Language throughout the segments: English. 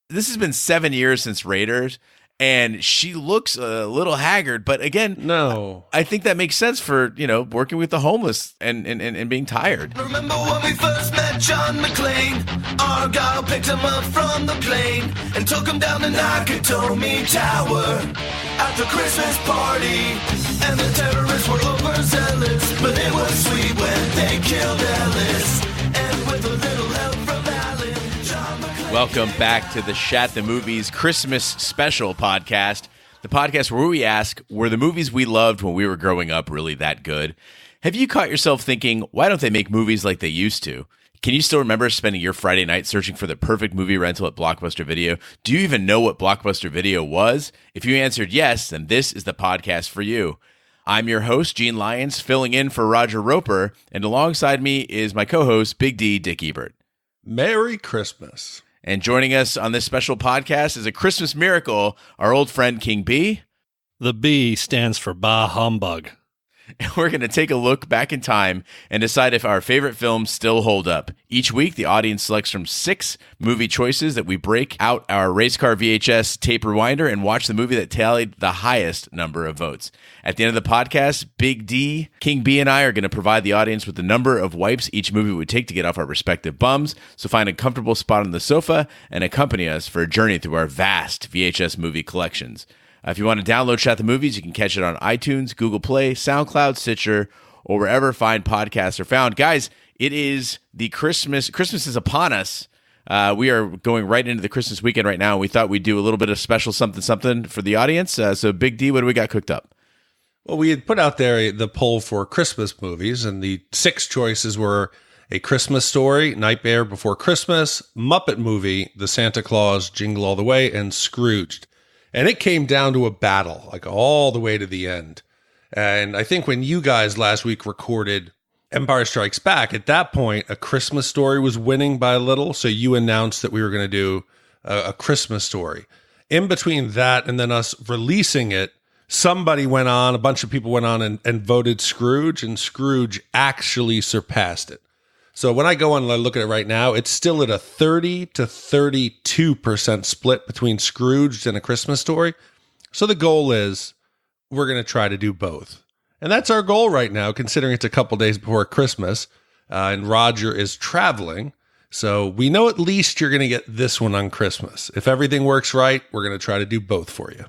this has been 7 years since Raiders, and she looks a little haggard. But again, no, I think that makes sense for, working with the homeless and being tired. Remember when we first met John McClane? Argyle picked him up from the plane and took him down the Nakatomi Tower at the Christmas party. And the terrorists were overzealous, but it was sweet when they killed Ellis. And with a little help from Alan, John McClane... Welcome back to the Shat the Movies Christmas Special podcast, the podcast where we ask, were the movies we loved when we were growing up really that good? Have you caught yourself thinking, why don't they make movies like they used to? Can you still remember spending your Friday night searching for the perfect movie rental at Blockbuster Video? Do you even know what Blockbuster Video was? If you answered yes, then this is the podcast for you. I'm your host, Gene Lyons, filling in for Roger Roper, and alongside me is my co-host, Big D, Dick Ebert. Merry Christmas. And joining us on this special podcast is a Christmas miracle, our old friend King B. The B stands for Bah Humbug. And we're going to take a look back in time and decide if our favorite films still hold up. Each week, the audience selects from 6 movie choices that we break out our race car VHS tape rewinder and watch the movie that tallied the highest number of votes. At the end of the podcast, Big D, King B, and I are going to provide the audience with the number of wipes each movie would take to get off our respective bums. So find a comfortable spot on the sofa and accompany us for a journey through our vast VHS movie collections. If you want to download Shat the Movies, you can catch it on iTunes, Google Play, SoundCloud, Stitcher, or wherever fine podcasts are found. Guys, it is the Christmas is upon us. We are going right into the Christmas weekend right now, and we thought we'd do a little bit of special something for the audience. So, Big D, what do we got cooked up? Well, we had put out there the poll for Christmas movies, and the 6 choices were A Christmas Story, Nightmare Before Christmas, Muppet Movie, The Santa Claus, Jingle All the Way, and Scrooged. And it came down to a battle, like all the way to the end. And I think when you guys last week recorded Empire Strikes Back, at that point, A Christmas Story was winning by a little. So you announced that we were going to do a Christmas Story. In between that and then us releasing it, a bunch of people went on and voted Scrooge, and Scrooge actually surpassed it. So when I go on and I look at it right now, it's still at a 30 to 32% split between Scrooged and A Christmas Story. So the goal is we're going to try to do both. And that's our goal right now, considering it's a couple days before Christmas and Roger is traveling. So we know at least you're going to get this one on Christmas. If everything works right, we're going to try to do both for you.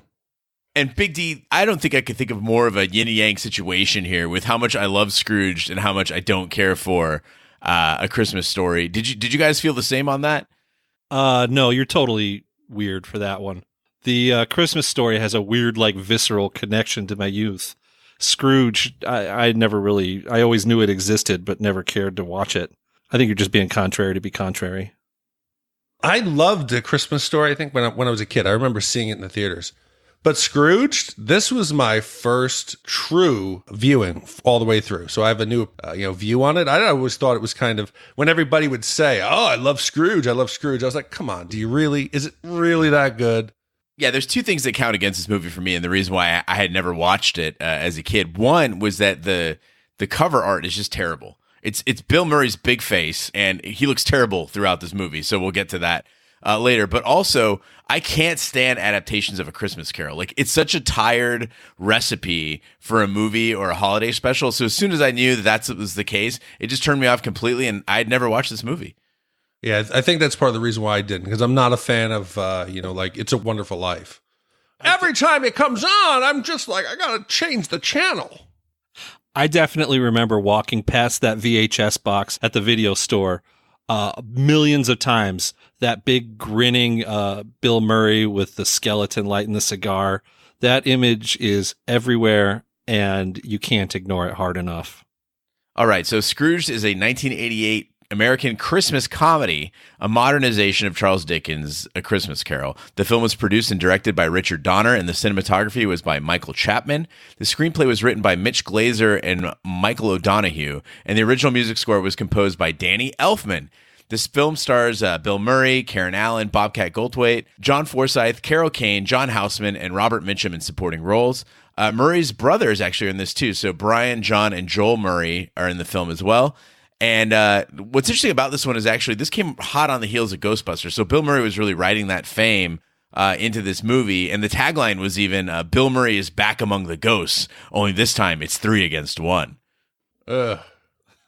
And Big D, I don't think I could think of more of a yin-yang situation here with how much I love Scrooged and how much I don't care for A Christmas Story. Did you guys feel the same on that? No, you're totally weird for that one. The Christmas Story has a weird, visceral connection to my youth. Scrooge, I always knew it existed, but never cared to watch it. I think you're just being contrary to be contrary. I loved A Christmas Story, I think, when I was a kid. I remember seeing it in the theaters. But Scrooged, this was my first true viewing all the way through. So I have a new view on it. I always thought it was kind of, when everybody would say, oh, I love Scrooge, I was like, come on, is it really that good? Yeah, there's 2 things that count against this movie for me, and the reason why I had never watched it as a kid. One was that the cover art is just terrible. It's Bill Murray's big face, and he looks terrible throughout this movie, so we'll get to that later. But also, I can't stand adaptations of A Christmas Carol. It's such a tired recipe for a movie or a holiday special. So as soon as I knew that was the case, it just turned me off completely, and I had never watched this movie. Yeah, I think that's part of the reason why I didn't, because I'm not a fan of, It's a Wonderful Life. Every time it comes on, I'm just like, I got to change the channel. I definitely remember walking past that VHS box at the video store millions of times. That big grinning Bill Murray with the skeleton lighting the cigar. That image is everywhere, and you can't ignore it hard enough. All right, so Scrooged is a 1988 American Christmas comedy, a modernization of Charles Dickens' A Christmas Carol. The film was produced and directed by Richard Donner, and the cinematography was by Michael Chapman. The screenplay was written by Mitch Glazer and Michael O'Donoghue, and the original music score was composed by Danny Elfman. This film stars Bill Murray, Karen Allen, Bobcat Goldthwait, John Forsythe, Carol Kane, John Houseman, and Robert Mitchum in supporting roles. Murray's brothers actually are in this too, so Brian, John, and Joel Murray are in the film as well. And what's interesting about this one is actually this came hot on the heels of Ghostbusters. So Bill Murray was really riding that fame into this movie. And the tagline was even, Bill Murray is back among the ghosts, only this time it's 3 against 1. Ugh,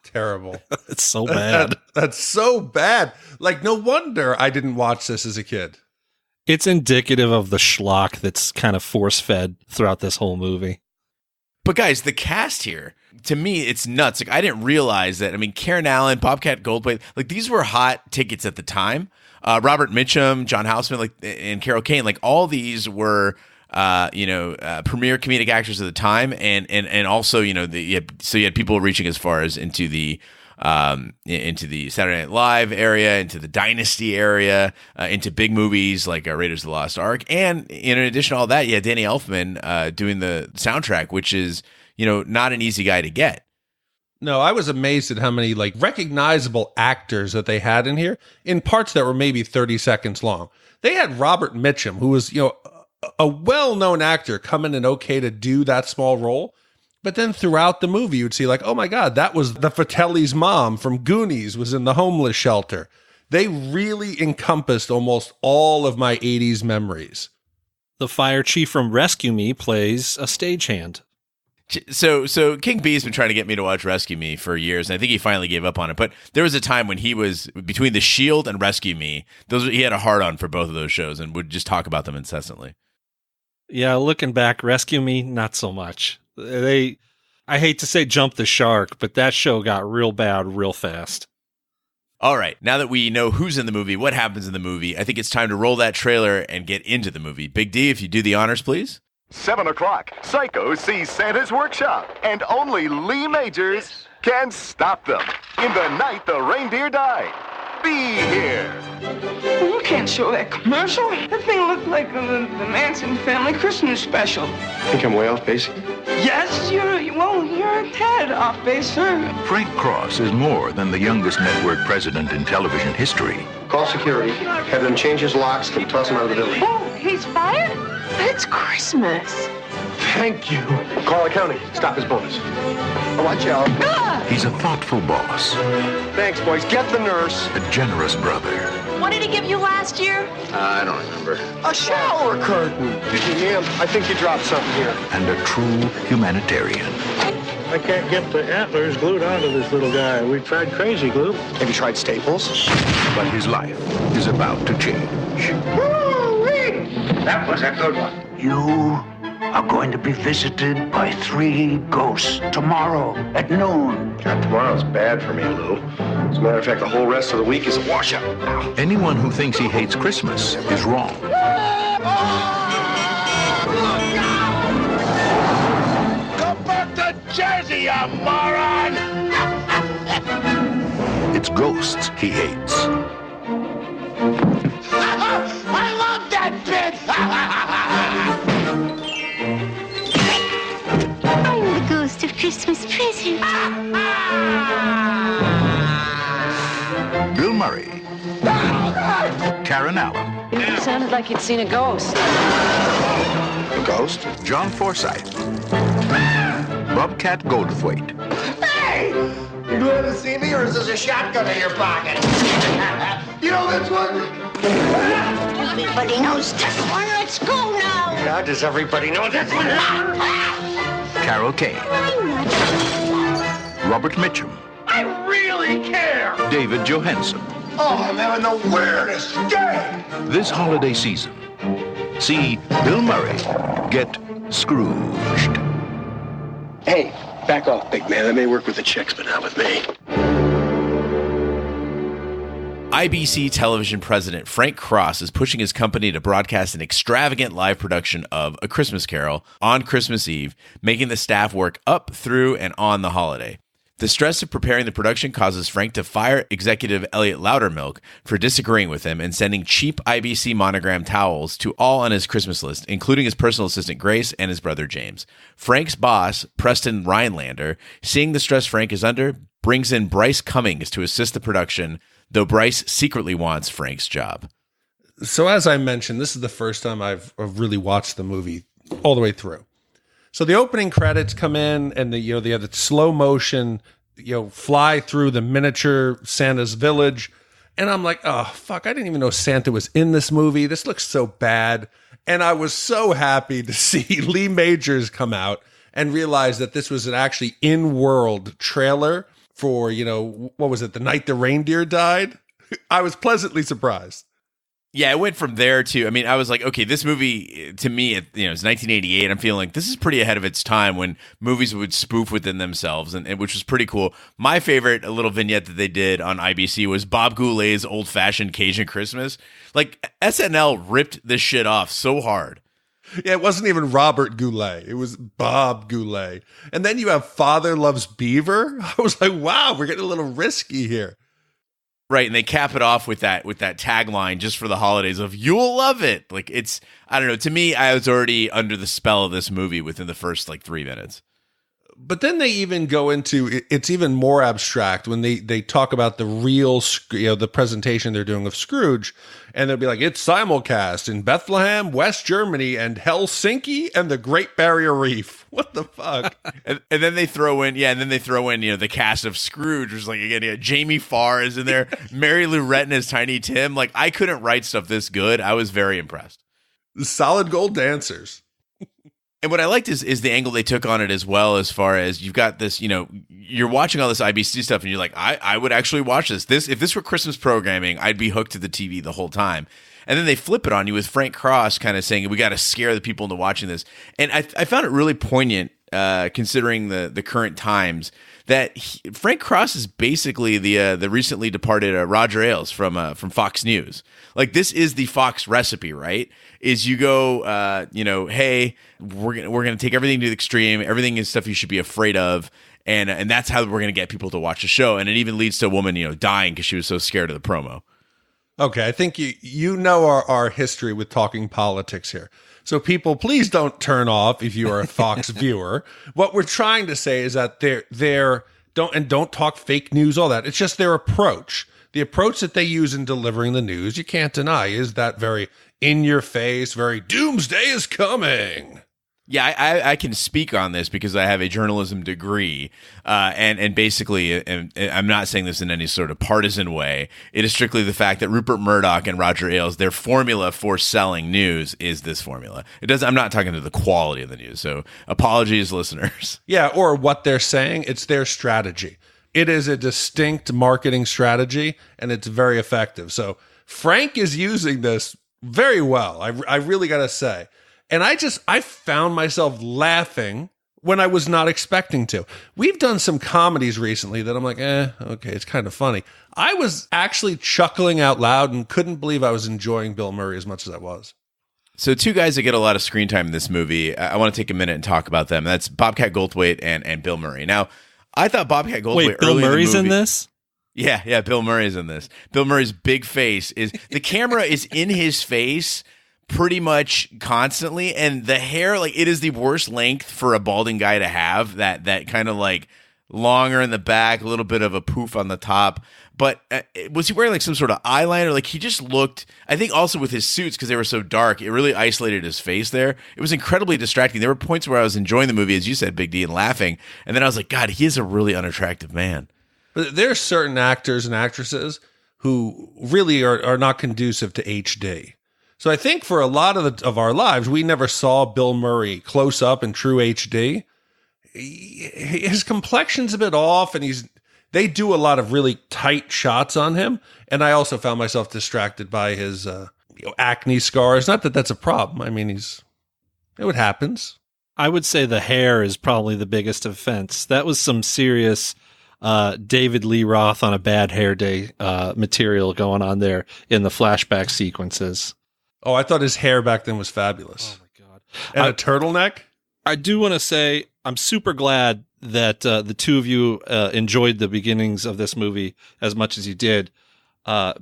terrible. It's so bad. That's so bad. Like, no wonder I didn't watch this as a kid. It's indicative of the schlock that's kind of force-fed throughout this whole movie. But guys, the cast here, to me, it's nuts. Like, I didn't realize that. I mean, Karen Allen, Bobcat Goldthwait, like these were hot tickets at the time. Robert Mitchum, John Houseman, like, and Carol Kane, like all these were, premier comedic actors at the time, and also, you had people reaching as far as into the Saturday Night Live area, into the Dynasty area, into big movies like Raiders of the Lost Ark. And in addition to all that, you had Danny Elfman doing the soundtrack, which is, not an easy guy to get. No, I was amazed at how many like recognizable actors that they had in here in parts that were maybe 30 seconds long. They had Robert Mitchum, who was, a well-known actor, come in and okay to do that small role. But then throughout the movie, you'd see like, oh my God, that was the Fratelli's mom from Goonies was in the homeless shelter. They really encompassed almost all of my 80s memories. The fire chief from Rescue Me plays a stagehand. So King B's been trying to get me to watch Rescue Me for years, and I think he finally gave up on it. But there was a time when he was between The Shield and Rescue Me. He had a hard-on for both of those shows and would just talk about them incessantly. Yeah, looking back, Rescue Me, not so much. I hate to say jump the shark, but that show got real bad real fast. All right, now that we know who's in the movie, what happens in the movie, I think it's time to roll that trailer and get into the movie. Big D, if you do the honors, please. 7 o'clock, Psycho sees Santa's workshop, and only Lee Majors can stop them. In the night the reindeer died. Be here. Well, you can't show that commercial. That thing looked like the Manson family Christmas special. Think I'm way off base? Yes, you're a tad off base, sir. Frank Cross is more than the youngest network president in television history. Call security, have them change his locks, and toss him out of the building. Oh, he's fired? It's Christmas. Thank you. Call accounting. Stop his bonus. Oh, watch out. Ah! He's a thoughtful boss, Thanks, boys. Get the nurse. a generous brother, What did he give you last year? I don't remember. A shower curtain. Excuse me, ma'am. I think you dropped something here. and a true humanitarian. I can't get the antlers glued onto this little guy. We tried crazy glue. Have you tried Staples? But his life is about to change. That was a good one. You are going to be visited by 3 ghosts tomorrow at noon. God, tomorrow's bad for me, Lou. As a matter of fact, the whole rest of the week is a washout. Ow. Anyone who thinks he hates Christmas is wrong. Go back to Jersey, you moron! It's ghosts he hates. I love that bit! I'm the ghost of Christmas present. Bill Murray, Karen Allen, You sounded like you'd seen a ghost. A ghost? John Forsythe, Bobcat Goldthwait, Hey! You glad to see me, or is this a shotgun in your pocket? You know this one? Everybody knows this one. Let's go now. How does everybody know this one? Carol Kane, Robert Mitchum, I really care! David Johansen. Oh, I'm having the weirdest day! This holiday season, see Bill Murray get Scrooged. Hey, back off, big man. That may work with the chicks, but not with me. IBC television president Frank Cross is pushing his company to broadcast an extravagant live production of A Christmas Carol on Christmas Eve, making the staff work up, through, and on the holiday. The stress of preparing the production causes Frank to fire executive Eliot Loudermilk for disagreeing with him and sending cheap IBC monogram towels to all on his Christmas list, including his personal assistant Grace and his brother James. Frank's boss, Preston Rhinelander, seeing the stress Frank is under, brings in Bryce Cummings to assist the production, though Bryce secretly wants Frank's job. So as I mentioned, this is the first time I've really watched the movie all the way through. So the opening credits come in, and they have the slow motion fly through the miniature Santa's village. And I'm like, oh, fuck, I didn't even know Santa was in this movie. This looks so bad. And I was so happy to see Lee Majors come out and realize that this was an actually in-world trailer for, what was it, the night the reindeer died? I was pleasantly surprised. Yeah, it went from there to, I was like, okay, this movie, to me, it's 1988. I'm feeling like this is pretty ahead of its time when movies would spoof within themselves, and which was pretty cool. My favorite little vignette that they did on IBC was Bob Goulet's old-fashioned Cajun Christmas. Like, SNL ripped this shit off so hard. Yeah, it wasn't even Robert Goulet. It was Bob Goulet. And then you have Father Loves Beaver. I was like, wow, we're getting a little risky here. Right, and they cap it off with that tagline just for the holidays of "You'll love it." Like it's, I don't know. To me, I was already under the spell of this movie within the first 3 minutes. But then they even go into it's even more abstract when they talk about the real, the presentation they're doing of Scrooge, and they'll be like, it's simulcast in Bethlehem, West Germany, and Helsinki, and the Great Barrier Reef. What the fuck? and then they throw in, the cast of Scrooge, which is again, Jamie Farr is in there, Mary Lou Retton as Tiny Tim. Like, I couldn't write stuff this good. I was very impressed. Solid gold dancers. And what I liked is the angle they took on it as well, as far as you've got this, you're watching all this IBC stuff and you're like, I would actually watch this. If this were Christmas programming, I'd be hooked to the TV the whole time. And then they flip it on you with Frank Cross kind of saying, we got to scare the people into watching this. And I found it really poignant, considering the current times, that Frank Cross is basically the recently departed Roger Ailes from Fox News. Like, this is the Fox recipe, right? Is you go, hey, we're gonna take everything to the extreme. Everything is stuff you should be afraid of, and that's how we're gonna get people to watch the show. And it even leads to a woman, dying because she was so scared of the promo. Okay, I think you know our history with talking politics here. So people, please don't turn off if you are a Fox viewer. What we're trying to say is that don't talk fake news, all that. It's just their approach. The approach that they use in delivering the news, you can't deny, is that very in your face, very doomsday is coming. Yeah, I can speak on this because I have a journalism degree, and basically, and I'm not saying this in any sort of partisan way. It is strictly the fact that Rupert Murdoch and Roger Ailes, their formula for selling news is this formula. I'm not talking to the quality of the news, so apologies, listeners. Yeah, or what they're saying, it's their strategy. It is a distinct marketing strategy, and it's very effective. So Frank is using this very well. I really got to say. And I found myself laughing when I was not expecting to. We've done some comedies recently that I'm like, okay, it's kind of funny. I was actually chuckling out loud and couldn't believe I was enjoying Bill Murray as much as I was. So two guys that get a lot of screen time in this movie, I want to take a minute and talk about them. That's Bobcat Goldthwait and Bill Murray. Now, I thought Bobcat Goldthwait. Wait, Bill Murray's in this? Yeah, Bill Murray's in this. Bill Murray's big face the camera is in his face pretty much constantly, and the hair, it is the worst length for a balding guy to have, that kind of longer in the back, a little bit of a poof on the top. But was he wearing some sort of eyeliner? He just looked, I think also with his suits, because they were so dark, it really isolated his face there. It was incredibly distracting. There were points where I was enjoying the movie, as you said, Big D, and laughing, and then I was like, God, he is a really unattractive man. But there are certain actors and actresses who really are not conducive to HD. So I think for a lot of our lives, we never saw Bill Murray close up in true HD. His complexion's a bit off, and they do a lot of really tight shots on him. And I also found myself distracted by his acne scars. Not that that's a problem. I mean, it happens. I would say the hair is probably the biggest offense. That was some serious David Lee Roth on a bad hair day material going on there in the flashback sequences. Oh, I thought his hair back then was fabulous. Oh, my God. And a turtleneck? I do want to say I'm super glad that the two of you enjoyed the beginnings of this movie as much as you did,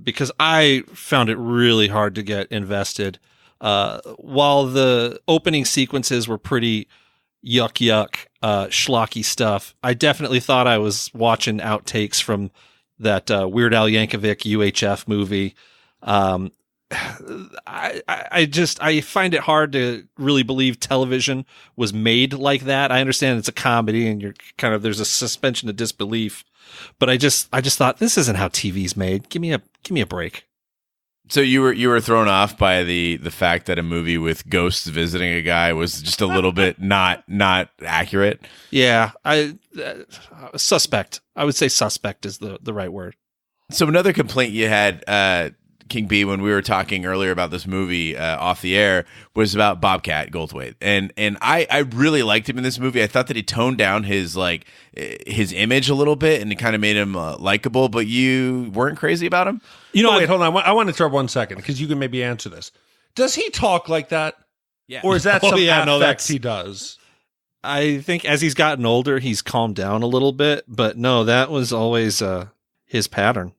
because I found it really hard to get invested. While the opening sequences were pretty yuck, schlocky stuff, I definitely thought I was watching outtakes from that Weird Al Yankovic UHF movie. I find it hard to really believe television was made like that. I understand it's a comedy and you're kind of, there's a suspension of disbelief, but I just thought this isn't how TV's made. Give me a break. So you were thrown off by the fact that a movie with ghosts visiting a guy was just a little bit not accurate. Yeah, suspect. I would say suspect is the right word. So another complaint you had, King B, when we were talking earlier about this movie off the air, was about Bobcat Goldthwait, and I really liked him in this movie. I thought that he toned down his image a little bit, and it kind of made him likable. But you weren't crazy about him. Wait, hold on. I want to interrupt 1 second because you can maybe answer this. Does he talk like that? Yeah. Or is that some affect he does? I think as he's gotten older, he's calmed down a little bit. But no, that was always his pattern.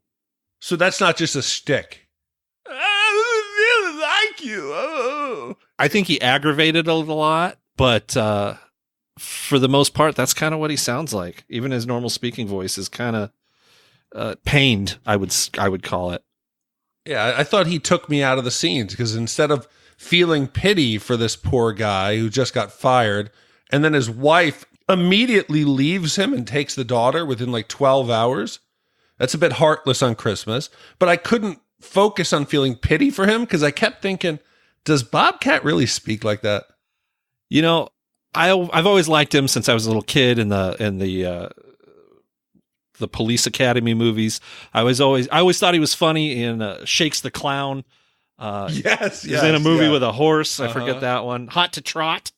So that's not just a shtick. I really like you. Oh. I think he aggravated a lot, but for the most part, that's kind of what he sounds like. Even his normal speaking voice is kind of pained, I would call it. Yeah, I thought he took me out of the scenes because instead of feeling pity for this poor guy who just got fired, and then his wife immediately leaves him and takes the daughter within like 12 hours, that's a bit heartless on Christmas. But I couldn't focus on feeling pity for him because I kept thinking, does Bobcat really speak like that? You know, I've always liked him since I was a little kid in the Police Academy movies. I always thought he was funny in Shakes the Clown. Yes, he's in a movie with a horse. I forget that one. Hot to Trot.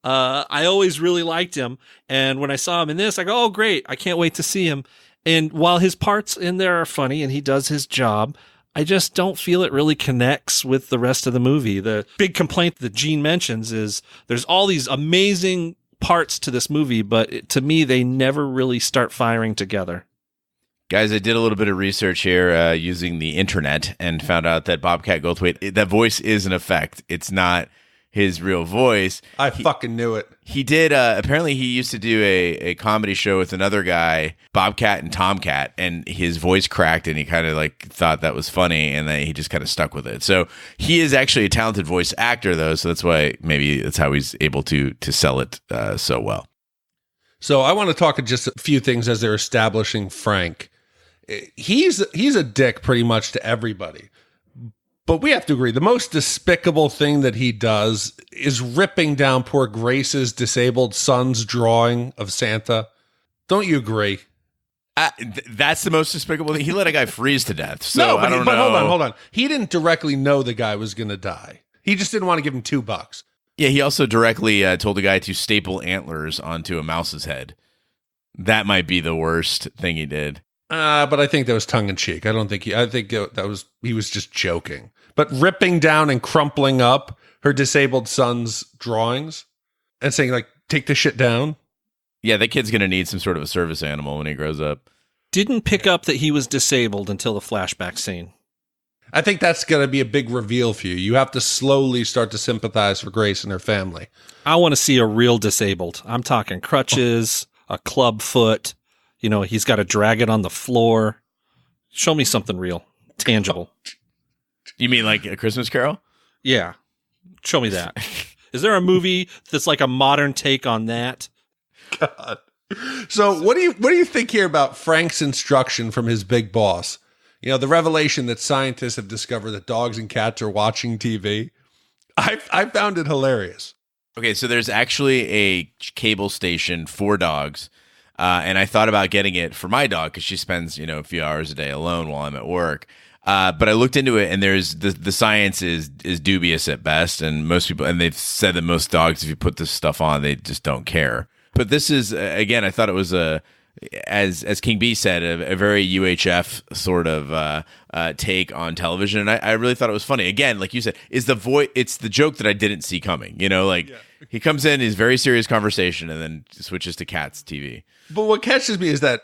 I always really liked him, and when I saw him in this, I go, "Oh, great! I can't wait to see him." And while his parts in there are funny and he does his job, I just don't feel it really connects with the rest of the movie. The big complaint that Gene mentions is there's all these amazing parts to this movie, but to me, they never really start firing together. Guys, I did a little bit of research here using the internet and found out that Bobcat Goldthwait, that voice is an effect. It's not his real voice. I fucking knew it. He did, apparently he used to do a comedy show with another guy, Bobcat and Tomcat, and his voice cracked and he kind of like thought that was funny and then he just kind of stuck with it. So he is actually a talented voice actor though, so that's why maybe that's how he's able to sell it so well. So I want to talk just a few things as they're establishing Frank. He's a dick pretty much to everybody. But we have to agree, the most despicable thing that he does is ripping down poor Grace's disabled son's drawing of Santa. Don't you agree? That's the most despicable thing. He let a guy freeze to death. So no, but, I don't know. Hold on. He didn't directly know the guy was going to die. He just didn't want to give him $2. Yeah, he also directly told the guy to staple antlers onto a mouse's head. That might be the worst thing he did. But I think that was tongue in cheek. I think he was just joking. But ripping down and crumpling up her disabled son's drawings and saying like, take this shit down. Yeah, that kid's going to need some sort of a service animal when he grows up. Didn't pick up that he was disabled until the flashback scene. I think that's going to be a big reveal for you. You have to slowly start to sympathize for Grace and her family. I want to see a real disabled. I'm talking crutches, a club foot. You know, he's got to drag it on the floor. Show me something real, tangible. You mean like A Christmas Carol? Yeah. Show me that. Is there a movie that's like a modern take on that? God. So what do you think here about Frank's instruction from his big boss? You know, the revelation that scientists have discovered that dogs and cats are watching TV. I found it hilarious. Okay, so there's actually a cable station for dogs. And I thought about getting it for my dog because she spends, a few hours a day alone while I'm at work. But I looked into it, and there's the science is dubious at best, and most people, and they've said that most dogs, if you put this stuff on, they just don't care. But this is, again, I thought it was as King B said, a very UHF sort of take on television, and I really thought it was funny. Again, like you said, it's the joke that I didn't see coming. He comes in, he's very serious conversation, and then switches to Cats TV. But what catches me is that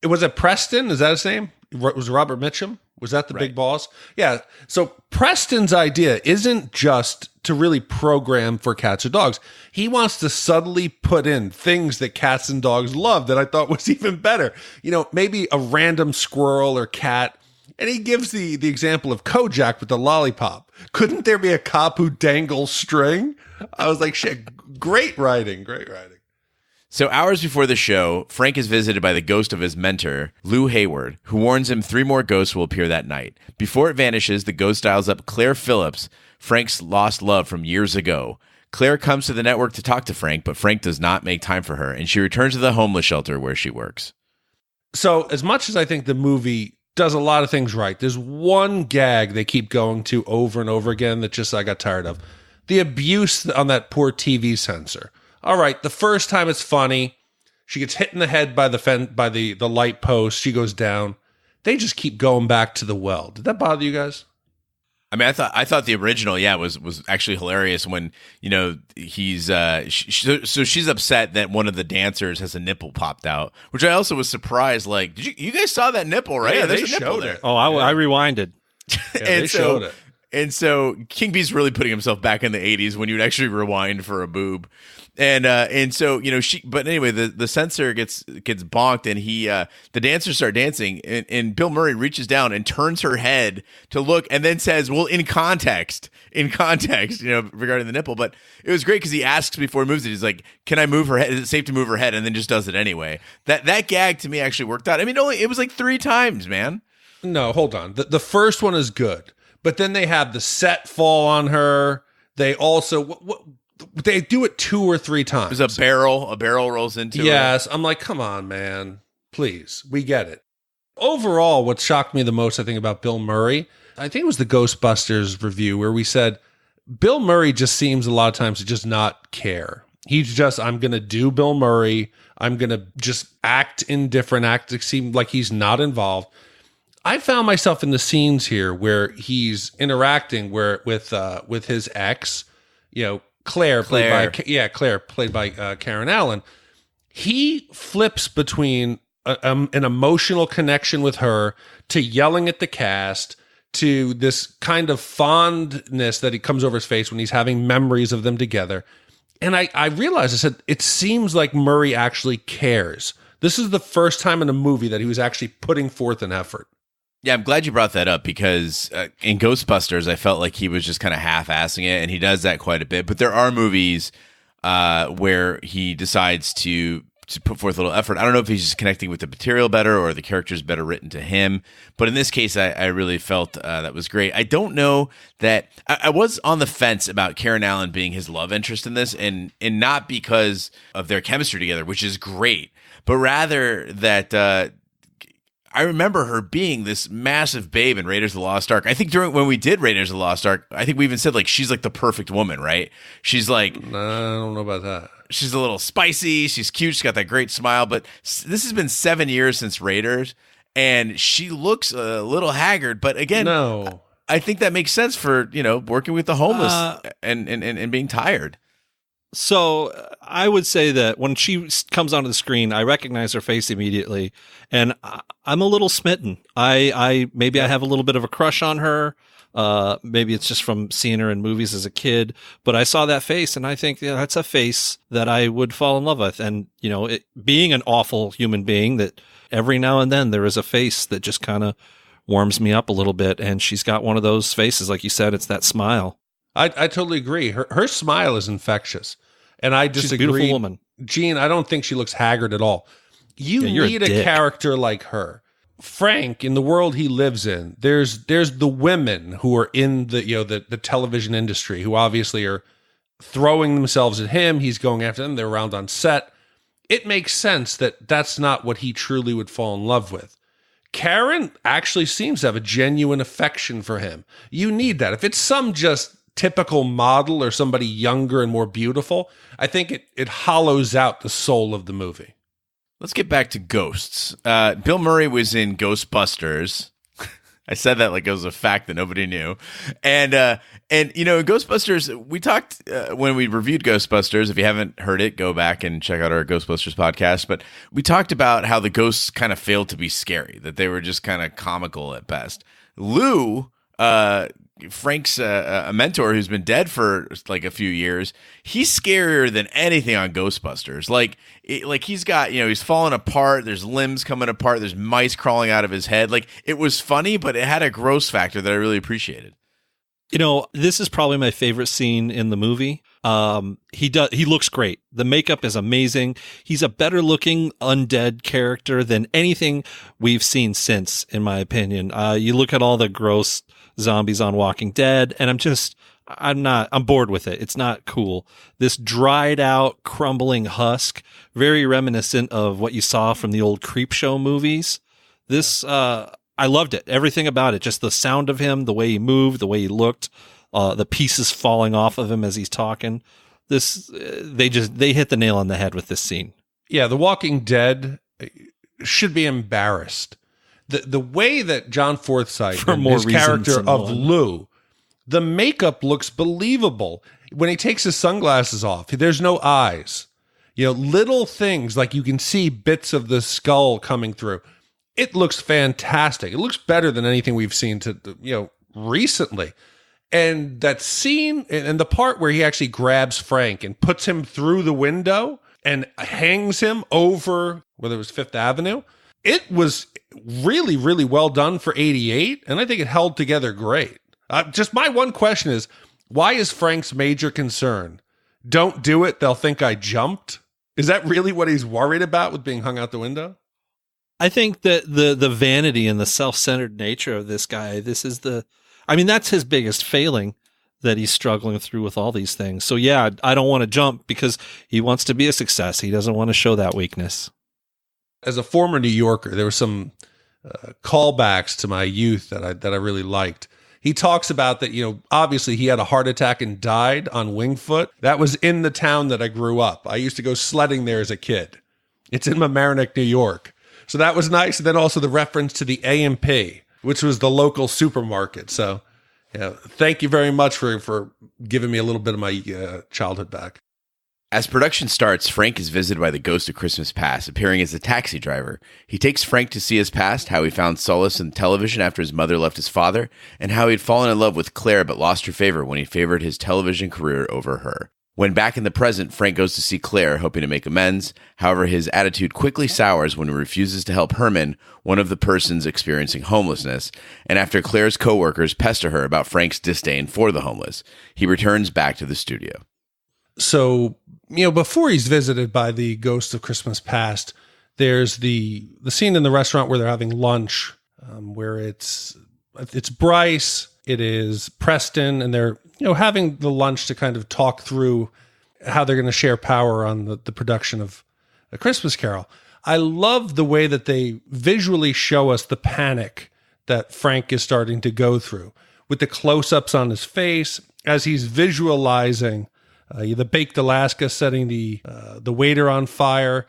was it Preston? Is that his name? Was Robert Mitchum? Was that the big boss? Yeah. So Preston's idea isn't just to really program for cats or dogs. He wants to subtly put in things that cats and dogs love that I thought was even better. Maybe a random squirrel or cat And he gives the example of Kojak with the lollipop. Couldn't there be a cop who dangles string? I was like, shit, great writing. So hours before the show, Frank is visited by the ghost of his mentor, Lou Hayward, who warns him 3 more ghosts will appear that night. Before it vanishes, the ghost dials up Claire Phillips, Frank's lost love from years ago. Claire comes to the network to talk to Frank, but Frank does not make time for her, and she returns to the homeless shelter where she works. So as much as I think the movie does a lot of things right, there's one gag they keep going to over and over again that just I got tired of. The abuse on that poor TV censor. All right, the first time it's funny. She gets hit in the head by the light post. She goes down. They just keep going back to the well. Did that bother you guys? I mean, I thought the original, was actually hilarious when, he's so she's upset that one of the dancers has a nipple popped out, which I also was surprised. Like, you guys saw that nipple, right? Yeah, there's they a nipple showed there. it. Oh, I rewinded. Yeah, they showed it. And so King B's really putting himself back in the 80s when you'd actually rewind for a boob. And so, but anyway, the censor gets bonked, and the dancers start dancing, and Bill Murray reaches down and turns her head to look, and then says, well, in context, regarding the nipple. But it was great because he asks before he moves it. He's like, can I move her head? Is it safe to move her head? And then just does it anyway. That gag to me actually worked out. I mean, it was like 3 times, man. No, hold on. The first one is good, but then they have the set fall on her. They also, they do it 2 or 3 times. There's a barrel rolls into it. Yes. I'm like, come on, man. Please. We get it. Overall, what shocked me the most, I think, about Bill Murray, I think it was the Ghostbusters review where we said, Bill Murray just seems a lot of times to just not care. He's just, I'm going to do Bill Murray. I'm going to just act indifferent, seem like he's not involved. I found myself in the scenes here where he's interacting with his ex, Claire, played by Karen Allen. He flips between an emotional connection with her to yelling at the cast to this kind of fondness that comes over his face when he's having memories of them together. And I realized, I said, it seems like Murray actually cares. This is the first time in a movie that he was actually putting forth an effort. Yeah, I'm glad you brought that up because in Ghostbusters, I felt like he was just kind of half-assing it, and he does that quite a bit. But there are movies where he decides to put forth a little effort. I don't know if he's just connecting with the material better or the character's better written to him. But in this case, I really felt that was great. I don't know that I was on the fence about Karen Allen being his love interest in this, and not because of their chemistry together, which is great, but rather that I remember her being this massive babe in Raiders of the Lost Ark. I think when we did Raiders of the Lost Ark, I think we even said, like, she's like the perfect woman, right? She's like, I don't know about that. She's a little spicy. She's cute. She's got that great smile. But this has been 7 years since Raiders, and she looks a little haggard. But again, no, I think that makes sense for, working with the homeless and being tired. So I would say that when she comes onto the screen, I recognize her face immediately, and I'm a little smitten. I have a little bit of a crush on her. Maybe it's just from seeing her in movies as a kid, but I saw that face, and I think that's a face that I would fall in love with. And being an awful human being, that every now and then there is a face that just kind of warms me up a little bit, and she's got one of those faces, like you said, it's that smile. I totally agree. Her smile is infectious. And I disagree. She's a beautiful woman. Gene, I don't think she looks haggard at all. You need a character like her. Frank, in the world he lives in, there's the women who are in the television industry who obviously are throwing themselves at him. He's going after them. They're around on set. It makes sense that that's not what he truly would fall in love with. Karen actually seems to have a genuine affection for him. You need that. If it's some just typical model or somebody younger and more beautiful, I think it hollows out the soul of the movie. Let's get back to ghosts. Bill Murray was in Ghostbusters. I said that like it was a fact that nobody knew. And in Ghostbusters, we talked when we reviewed Ghostbusters. If you haven't heard it, go back and check out our Ghostbusters podcast. But we talked about how the ghosts kind of failed to be scary, that they were just kind of comical at best. Lou Frank's a mentor who's been dead for like a few years. He's scarier than anything on Ghostbusters. Like he's got, he's falling apart. There's limbs coming apart. There's mice crawling out of his head. Like, it was funny, but it had a gross factor that I really appreciated. This is probably my favorite scene in the movie. He looks great. The makeup is amazing. He's a better looking undead character than anything we've seen since, in my opinion. You look at all the gross zombies on Walking Dead, and I'm bored with it. It's not cool. This dried out, crumbling husk, very reminiscent of what you saw from the old Creepshow movies. This, I loved it. Everything about it. Just the sound of him, the way he moved, the way he looked, the pieces falling off of him as he's talking. They hit the nail on the head with this scene. Yeah, The Walking Dead should be embarrassed. The way that John Forsythe, his character of Lou, the makeup looks believable. When he takes his sunglasses off, there's no eyes. Little things like you can see bits of the skull coming through. It looks fantastic. It looks better than anything we've seen recently. And that scene and the part where he actually grabs Frank and puts him through the window and hangs him over, whether it was Fifth Avenue, it was really, really well done for 88. And I think it held together great. Just my one question is, why is Frank's major concern? Don't do it. They'll think I jumped. Is that really what he's worried about with being hung out the window? I think that the vanity and the self-centered nature of this guy, that's his biggest failing that he's struggling through with all these things. So yeah, I don't want to jump because he wants to be a success. He doesn't want to show that weakness. As a former New Yorker, there were some callbacks to my youth that I really liked. He talks about that, obviously he had a heart attack and died on Wingfoot. That was in the town that I grew up. I used to go sledding there as a kid. It's in Mamaroneck, New York. So that was nice. And then also the reference to the A&P, which was the local supermarket. So, thank you very much for giving me a little bit of my childhood back. As production starts, Frank is visited by the ghost of Christmas Past, appearing as a taxi driver. He takes Frank to see his past, how he found solace in television after his mother left his father, and how he had fallen in love with Claire but lost her favor when he favored his television career over her. When back in the present, Frank goes to see Claire, hoping to make amends. However, his attitude quickly sours when he refuses to help Herman, one of the persons experiencing homelessness, and after Claire's co-workers pester her about Frank's disdain for the homeless, he returns back to the studio. So, before he's visited by the ghost of Christmas Past, there's the scene in the restaurant where they're having lunch, where it's Bryce, it is Preston, and they're having the lunch to kind of talk through how they're going to share power on the production of A Christmas Carol. I love the way that they visually show us the panic that Frank is starting to go through with the close-ups on his face as he's visualizing the Baked Alaska setting the waiter on fire.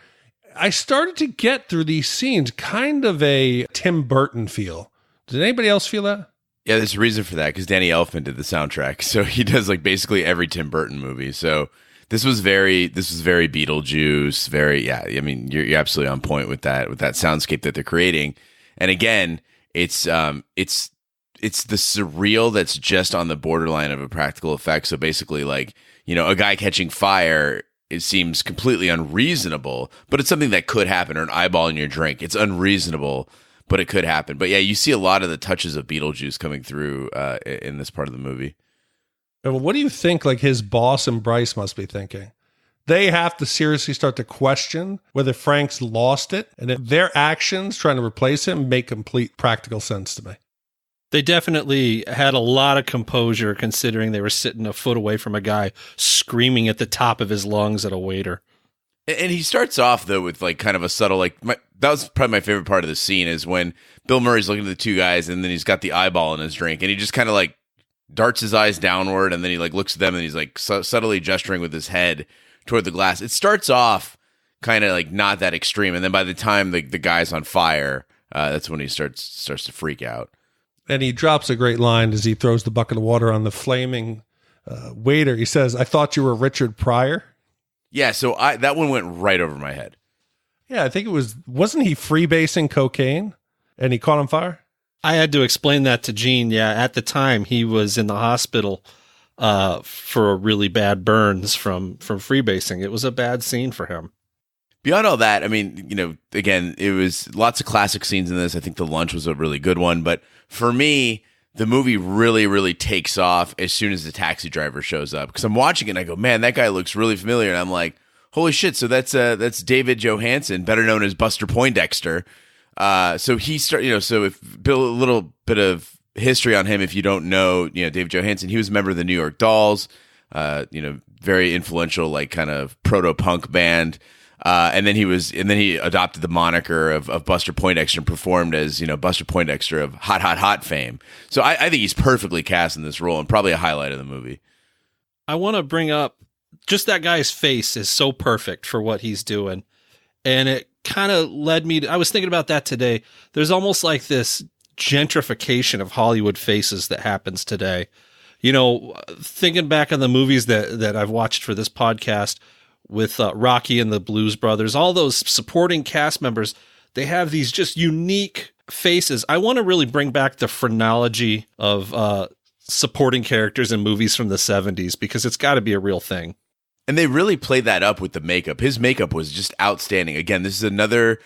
I started to get through these scenes kind of a Tim Burton feel. Did anybody else feel that? Yeah, there's a reason for that, because Danny Elfman did the soundtrack. So he does like basically every Tim Burton movie. So this was very Beetlejuice, you're absolutely on point with that soundscape that they're creating. And again, it's the surreal that's just on the borderline of a practical effect. So basically a guy catching fire, it seems completely unreasonable, but it's something that could happen, or an eyeball in your drink. It's unreasonable, but it could happen. But yeah, you see a lot of the touches of Beetlejuice coming through in this part of the movie. Well, what do you think his boss and Bryce must be thinking? They have to seriously start to question whether Frank's lost it, and if their actions trying to replace him make complete practical sense to me. They definitely had a lot of composure considering they were sitting a foot away from a guy screaming at the top of his lungs at a waiter. And he starts off, though, with kind of a subtle, that was probably my favorite part of the scene, is when Bill Murray's looking at the two guys and then he's got the eyeball in his drink and he just kind of darts his eyes downward and then he looks at them and he's subtly gesturing with his head toward the glass. It starts off kind of not that extreme. And then by the time the guy's on fire, that's when he starts to freak out. And he drops a great line as he throws the bucket of water on the flaming waiter. He says, "I thought you were Richard Pryor." Yeah, so that one went right over my head. Yeah, I think wasn't he freebasing cocaine and he caught on fire? I had to explain that to Gene. Yeah, at the time he was in the hospital for really bad burns from freebasing. It was a bad scene for him. Beyond all that, I mean, you know, again, it was lots of classic scenes in this. I think the lunch was a really good one. But for me, the movie really, really takes off as soon as the taxi driver shows up. Because I'm watching it and I go, man, that guy looks really familiar. And I'm like, holy shit, so that's David Johansen, better known as Buster Poindexter. So he so if Bill, a little bit of history on him, if you don't know, you know, David Johansen, he was a member of the New York Dolls, very influential, like kind of proto-punk band. And then he adopted the moniker of Buster Poindexter and performed as, you know, Buster Poindexter of Hot, Hot, Hot fame. So I think he's perfectly cast in this role and probably a highlight of the movie. I want to bring up just that guy's face is so perfect for what he's doing. And it kind of led me to, I was thinking about that today. There's almost like this gentrification of Hollywood faces that happens today. You know, thinking back on the movies that I've watched for this podcast, with Rocky and the Blues Brothers, all those supporting cast members, they have these just unique faces. I want to really bring back the phrenology of supporting characters in movies from the 70s, because it's got to be a real thing. And they really played that up with the makeup. His makeup was just outstanding. Again, this is another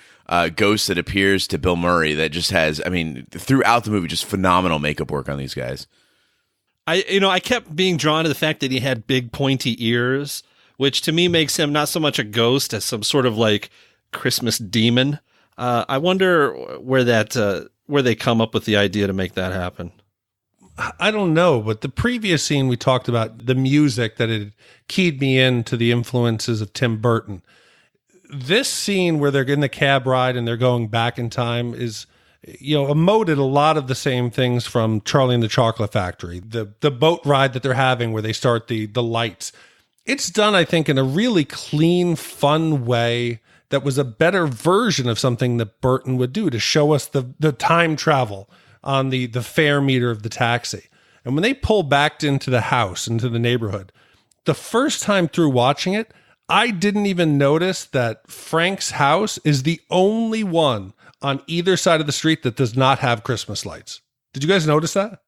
ghost that appears to Bill Murray that just has, I mean, throughout the movie, just phenomenal makeup work on these guys. I kept being drawn to the fact that he had big pointy ears, which to me makes him not so much a ghost as some sort of like Christmas demon. I wonder where they come up with the idea to make that happen. I don't know, but the previous scene we talked about, the music that had keyed me into the influences of Tim Burton. This scene where they're getting the cab ride and they're going back in time is, you know, emoted a lot of the same things from Charlie and the Chocolate Factory. The boat ride that they're having where they start the lights. It's done, I think, in a really clean, fun way that was a better version of something that Burton would do to show us the time travel on the fare meter of the taxi. And when they pull back into the house, into the neighborhood, the first time through watching it, I didn't even notice that Frank's house is the only one on either side of the street that does not have Christmas lights. Did you guys notice that?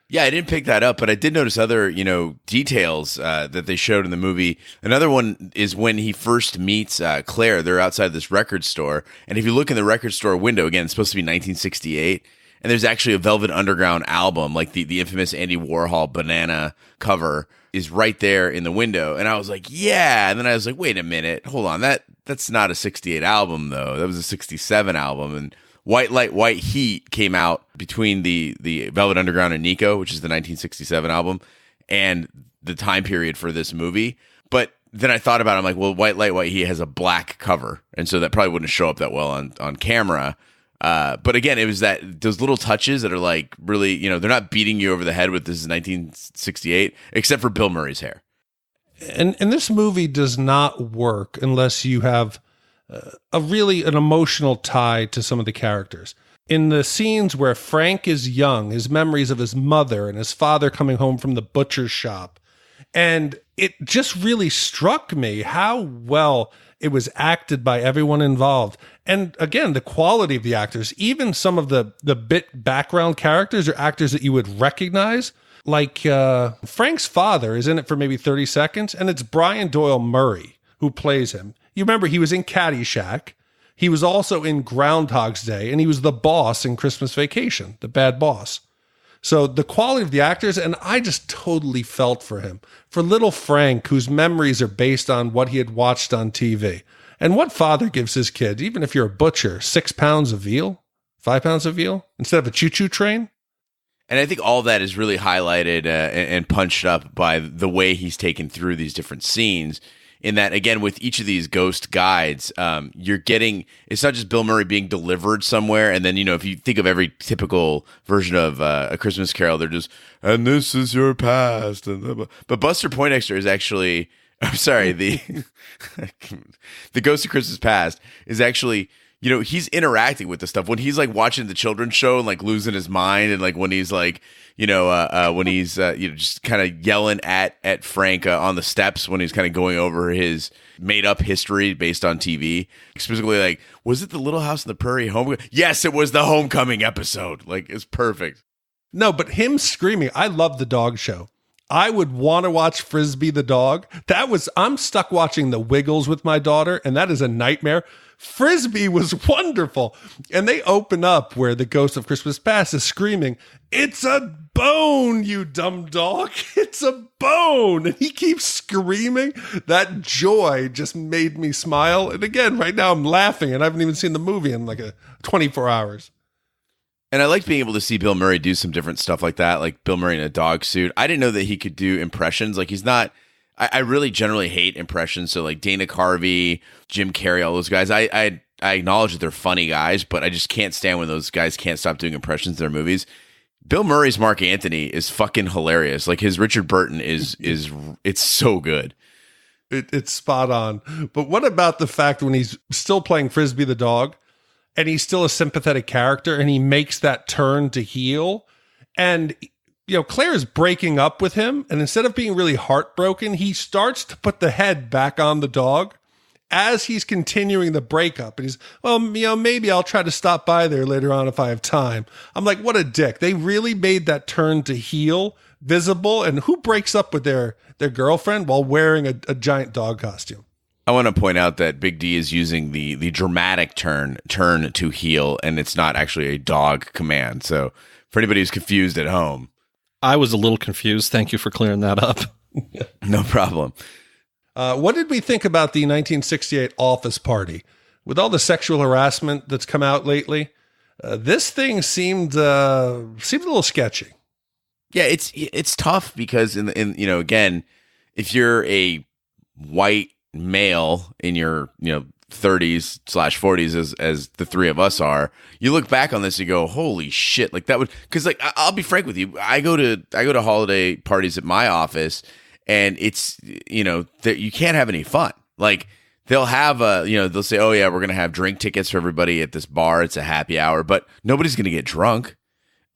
Yeah, I didn't pick that up, but I did notice other, you know, details that they showed in the movie. Another one is when he first meets Claire. They're outside this record store, and if you look in the record store window, again, it's supposed to be 1968, and there's actually a Velvet Underground album, like the infamous Andy Warhol Banana cover is right there in the window. And I was like, yeah. And then I was like, wait a minute, hold on, that's not a 68 album though. That was a 67 album. And White Light, White Heat came out between the Velvet Underground and Nico, which is the 1967 album, and the time period for this movie. But then I thought about it, I'm like, well, White Light, White Heat has a black cover, and so that probably wouldn't show up that well on camera. But again, it was those little touches that are like really, you know, they're not beating you over the head with this is 1968, except for Bill Murray's hair. And this movie does not work unless you have an emotional tie to some of the characters. In the scenes where Frank is young, his memories of his mother and his father coming home from the butcher's shop. And it just really struck me how well it was acted by everyone involved. And again, the quality of the actors, even some of the bit background characters are actors that you would recognize. Like Frank's father is in it for maybe 30 seconds, and it's Brian Doyle Murray who plays him. You remember he was in Caddyshack. He was also in Groundhog's Day, and he was the boss in Christmas Vacation, the bad boss. So the quality of the actors, and I just totally felt for him. For little Frank, whose memories are based on what he had watched on TV. And what father gives his kid, even if you're a butcher, 6 pounds of veal? 5 pounds of veal? Instead of a choo-choo train? And I think all that is really highlighted and punched up by the way he's taken through these different scenes. In that, again, with each of these ghost guides, you're getting, it's not just Bill Murray being delivered somewhere. And then, you know, if you think of every typical version of A Christmas Carol, they're just, and this is your past. But Buster Poindexter is actually, I'm sorry, the Ghost of Christmas Past is actually he's interacting with the stuff when he's like watching the children's show and like losing his mind, and like when he's like, when he's just kind of yelling at Frank on the steps when he's kind of going over his made up history based on TV. Specifically, like, was it the Little House on the Prairie home? Yes, it was the Homecoming episode. Like, it's perfect. No, but him screaming, I love the dog show. I would want to watch Frisbee the dog. I'm stuck watching The Wiggles with my daughter, and that is a nightmare. Frisbee was wonderful. And they open up where the ghost of Christmas Past is screaming, "It's a bone, you dumb dog. It's a bone." And he keeps screaming. That joy just made me smile. And again, right now I'm laughing, and I haven't even seen the movie in like 24 hours. And I liked being able to see Bill Murray do some different stuff like that, like Bill Murray in a dog suit. I didn't know that he could do impressions. Like, he's not... I really generally hate impressions. So, like, Dana Carvey, Jim Carrey, all those guys. I acknowledge that they're funny guys, but I just can't stand when those guys can't stop doing impressions in their movies. Bill Murray's Mark Antony is fucking hilarious. Like, his Richard Burton is it's so good. It's spot on. But what about the fact when he's still playing Frisbee the dog, and he's still a sympathetic character, and he makes that turn to heel, and Claire is breaking up with him, and instead of being really heartbroken, he starts to put the head back on the dog as he's continuing the breakup. And he's, well, maybe I'll try to stop by there later on if I have time. I'm like, what a dick. They really made that turn to heel visible. And who breaks up with their girlfriend while wearing a giant dog costume? I want to point out that Big D is using the dramatic turn to heel, and it's not actually a dog command. So for anybody who's confused at home. I was a little confused. Thank you for clearing that up. No problem. What did we think about the 1968 Office Party? With all the sexual harassment that's come out lately, this thing seemed a little sketchy. Yeah, it's tough because again, if you're a white male in your 30s/40s as the three of us are, you look back on this and you go, holy shit. Like, that would, because like, I'll be frank with you, I go to holiday parties at my office, and it's that you can't have any fun. Like, they'll have they'll say, oh yeah, we're gonna have drink tickets for everybody at this bar, it's a happy hour, but nobody's gonna get drunk.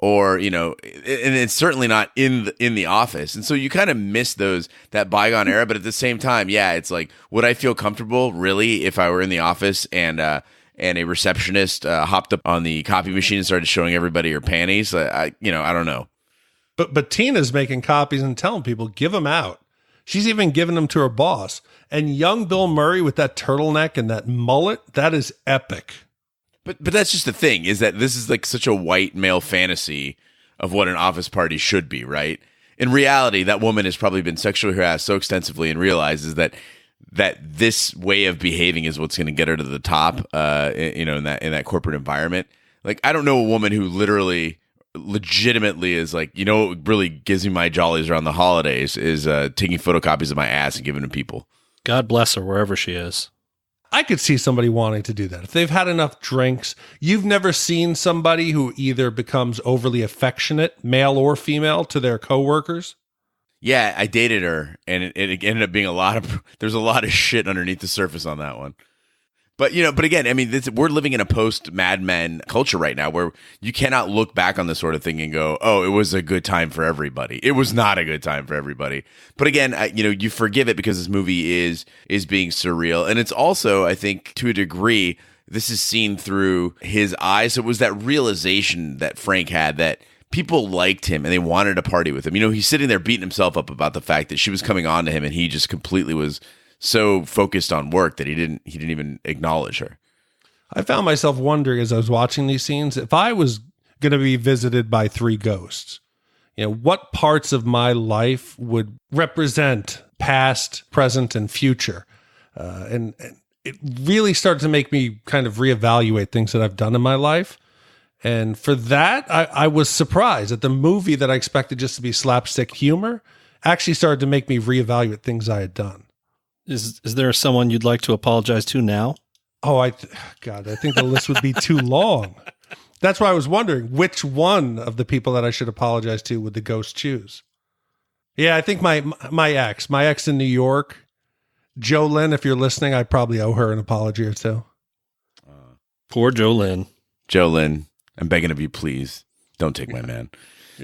Or, and it's certainly not in the office. And so you kind of miss that bygone era. But at the same time, yeah, it's like, would I feel comfortable really if I were in the office and a receptionist hopped up on the copy machine and started showing everybody her panties? I don't know. But Tina's making copies and telling people, give them out. She's even giving them to her boss. And young Bill Murray with that turtleneck and that mullet, that is epic. But that's just the thing, is that this is like such a white male fantasy of what an office party should be, right? In reality, that woman has probably been sexually harassed so extensively and realizes that this way of behaving is what's going to get her to the top, in that corporate environment. Like, I don't know a woman who legitimately is like, what really gives me my jollies around the holidays is taking photocopies of my ass and giving them to people. God bless her wherever she is. I could see somebody wanting to do that. If they've had enough drinks, you've never seen somebody who either becomes overly affectionate, male or female, to their coworkers. Yeah, I dated her, and it ended up being there's a lot of shit underneath the surface on that one. But again, I mean, we're living in a post Mad Men culture right now where you cannot look back on this sort of thing and go, oh, it was a good time for everybody. It was not a good time for everybody. But again, you forgive it because this movie is being surreal. And it's also, I think, to a degree, this is seen through his eyes. It was that realization that Frank had that people liked him and they wanted to party with him. He's sitting there beating himself up about the fact that she was coming on to him and he just completely was so focused on work that he didn't even acknowledge her. I found myself wondering as I was watching these scenes, if I was going to be visited by three ghosts, what parts of my life would represent past, present, and future? And it really started to make me kind of reevaluate things that I've done in my life. And for that, I was surprised that the movie that I expected just to be slapstick humor actually started to make me reevaluate things I had done. Is there someone you'd like to apologize to now? Oh, I think the list would be too long. That's why I was wondering which one of the people that I should apologize to would the ghost choose. Yeah, I think my ex in New York, Jolynn, if you're listening, I probably owe her an apology or two. Poor Jolene. Jolene, I'm begging of you, please don't take my man.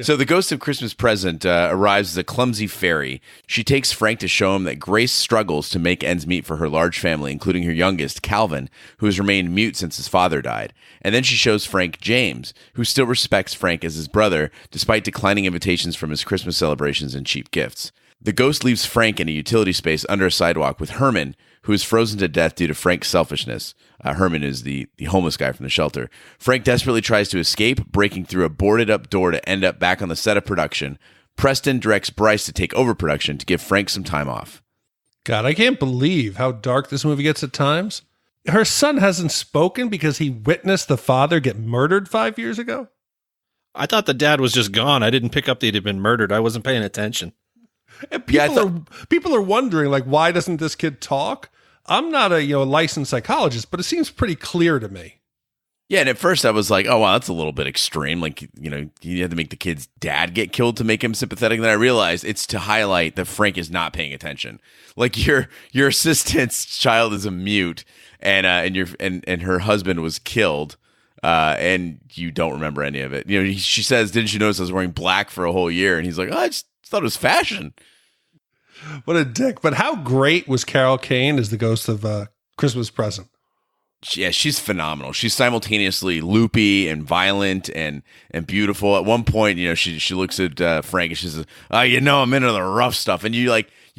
So the ghost of Christmas Present arrives as a clumsy fairy. She takes Frank to show him that Grace struggles to make ends meet for her large family, including her youngest, Calvin, who has remained mute since his father died. And then she shows Frank James, who still respects Frank as his brother, despite declining invitations from his Christmas celebrations and cheap gifts. The ghost leaves Frank in a utility space under a sidewalk with Herman, who is frozen to death due to Frank's selfishness. Herman is the homeless guy from the shelter. Frank desperately tries to escape, breaking through a boarded-up door to end up back on the set of production. Preston directs Bryce to take over production to give Frank some time off. God, I can't believe how dark this movie gets at times. Her son hasn't spoken because he witnessed the father get murdered 5 years ago? I thought the dad was just gone. I didn't pick up that he'd been murdered. I wasn't paying attention. And people are wondering, like, why doesn't this kid talk? I'm not a licensed psychologist, but it seems pretty clear to me. Yeah, and at first I was like, oh, wow, that's a little bit extreme. Like, you had to make the kid's dad get killed to make him sympathetic. And then I realized it's to highlight that Frank is not paying attention. Like, your assistant's child is a mute, and her husband was killed, and you don't remember any of it. She says, "Didn't you notice I was wearing black for a whole year?" And he's like, "Oh, I just thought it was fashion." What a dick. But how great was Carol Kane as the ghost of Christmas Present? Yeah, she's phenomenal. She's simultaneously loopy and violent and beautiful. At one point, she looks at Frank and she says, I'm into the rough stuff. And you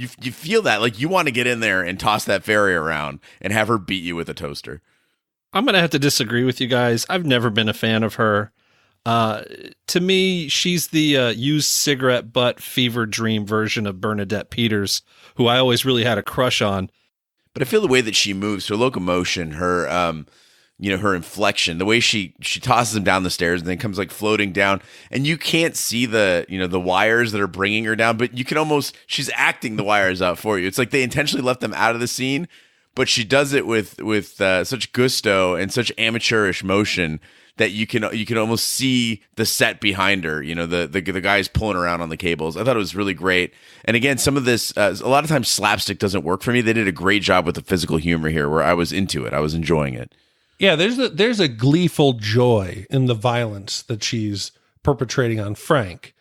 feel that, like, you want to get in there and toss that fairy around and have her beat you with a toaster. I'm going to have to disagree with you guys. I've never been a fan of her. To me, she's the used cigarette butt fever dream version of Bernadette Peters, who I always really had a crush on. But I feel the way that she moves, her locomotion, her her inflection, the way she tosses him down the stairs and then comes like floating down, and you can't see the the wires that are bringing her down, but you can almost, she's acting the wires out for you. It's like they intentionally left them out of the scene, but she does it with such gusto and such amateurish motion that you can almost see the set behind her. The guys pulling around on the cables. I thought it was really great. And again, some of this, a lot of times slapstick doesn't work for me. They did a great job with the physical humor here, where I was into it. I was enjoying it. Yeah, there's a gleeful joy in the violence that she's perpetrating on Frank.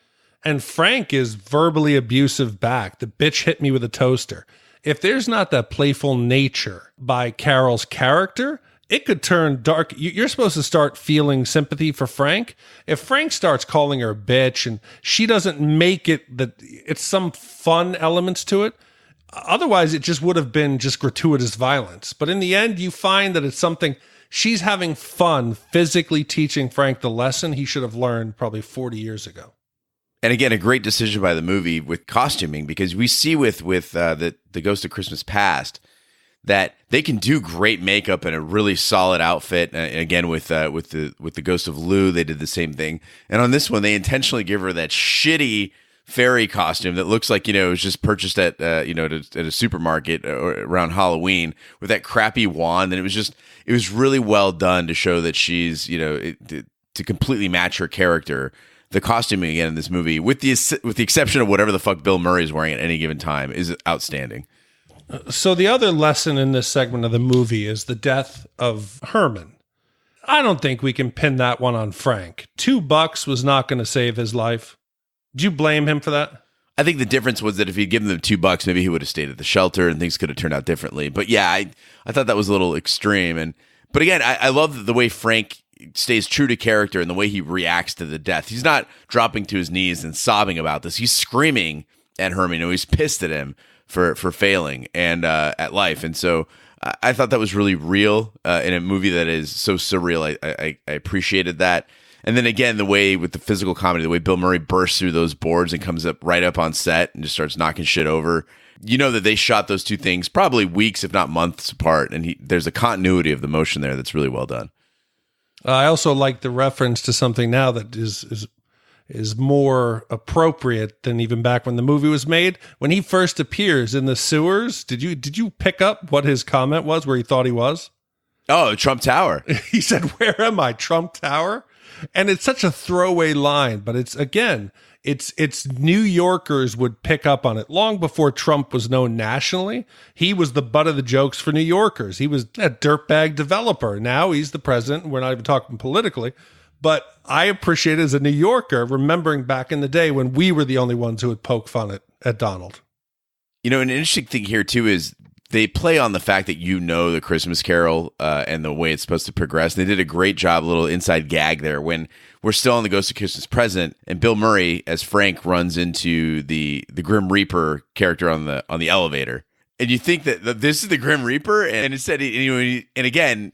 And Frank is verbally abusive back. The bitch hit me with a toaster. If there's not that playful nature by Carol's character, it could turn dark. You're supposed to start feeling sympathy for Frank. If Frank starts calling her a bitch and she doesn't make it that it's some fun elements to it, otherwise it just would have been just gratuitous violence. But in the end, you find that it's something she's having fun physically teaching Frank the lesson he should have learned probably 40 years ago. And again, a great decision by the movie with costuming, because we see with the Ghost of Christmas Past that they can do great makeup and a really solid outfit. Again, with the Ghost of Lou, they did the same thing. And on this one, they intentionally give her that shitty fairy costume that looks like it was just purchased at at a supermarket around Halloween, with that crappy wand. And it was really well done to show that she's to completely match her character. The costuming again in this movie, with the exception of whatever the fuck Bill Murray is wearing at any given time, is outstanding. So the other lesson in this segment of the movie is the death of Herman. I don't think we can pin that one on Frank. $2 was not going to save his life. Do you blame him for that? I think the difference was that if he'd given them $2, maybe he would have stayed at the shelter and things could have turned out differently. But yeah, I thought that was a little extreme. But again, I love the way Frank stays true to character and the way he reacts to the death. He's not dropping to his knees and sobbing about this. He's screaming at Herman. He's pissed at him for failing and at life. And so I thought that was really real in a movie that is so surreal. I appreciated that. And then again, the way with the physical comedy, the way Bill Murray bursts through those boards and comes up right up on set and just starts knocking shit over. You know that they shot those two things probably weeks, if not months apart. And there's a continuity of the motion there that's really well done. I also like the reference to something now that is more appropriate than even back when the movie was made. When he first appears in the sewers, did you pick up what his comment was, where he thought he was? Oh, Trump Tower. He said, "Where am I, Trump Tower?" And it's such a throwaway line, but it's, again, It's New Yorkers would pick up on it long before Trump was known nationally. He was the butt of the jokes for New Yorkers. He was a dirtbag developer. Now he's the president. We're not even talking politically, but I appreciate it as a New Yorker remembering back in the day when we were the only ones who would poke fun at Donald. You know, an interesting thing here too is they play on the fact that the Christmas Carol and the way it's supposed to progress. And they did a great job, a little inside gag there when we're still on the Ghost of Christmas Present, and Bill Murray as Frank runs into the Grim Reaper character on the elevator, and you think that this is the Grim Reaper, and instead, and again,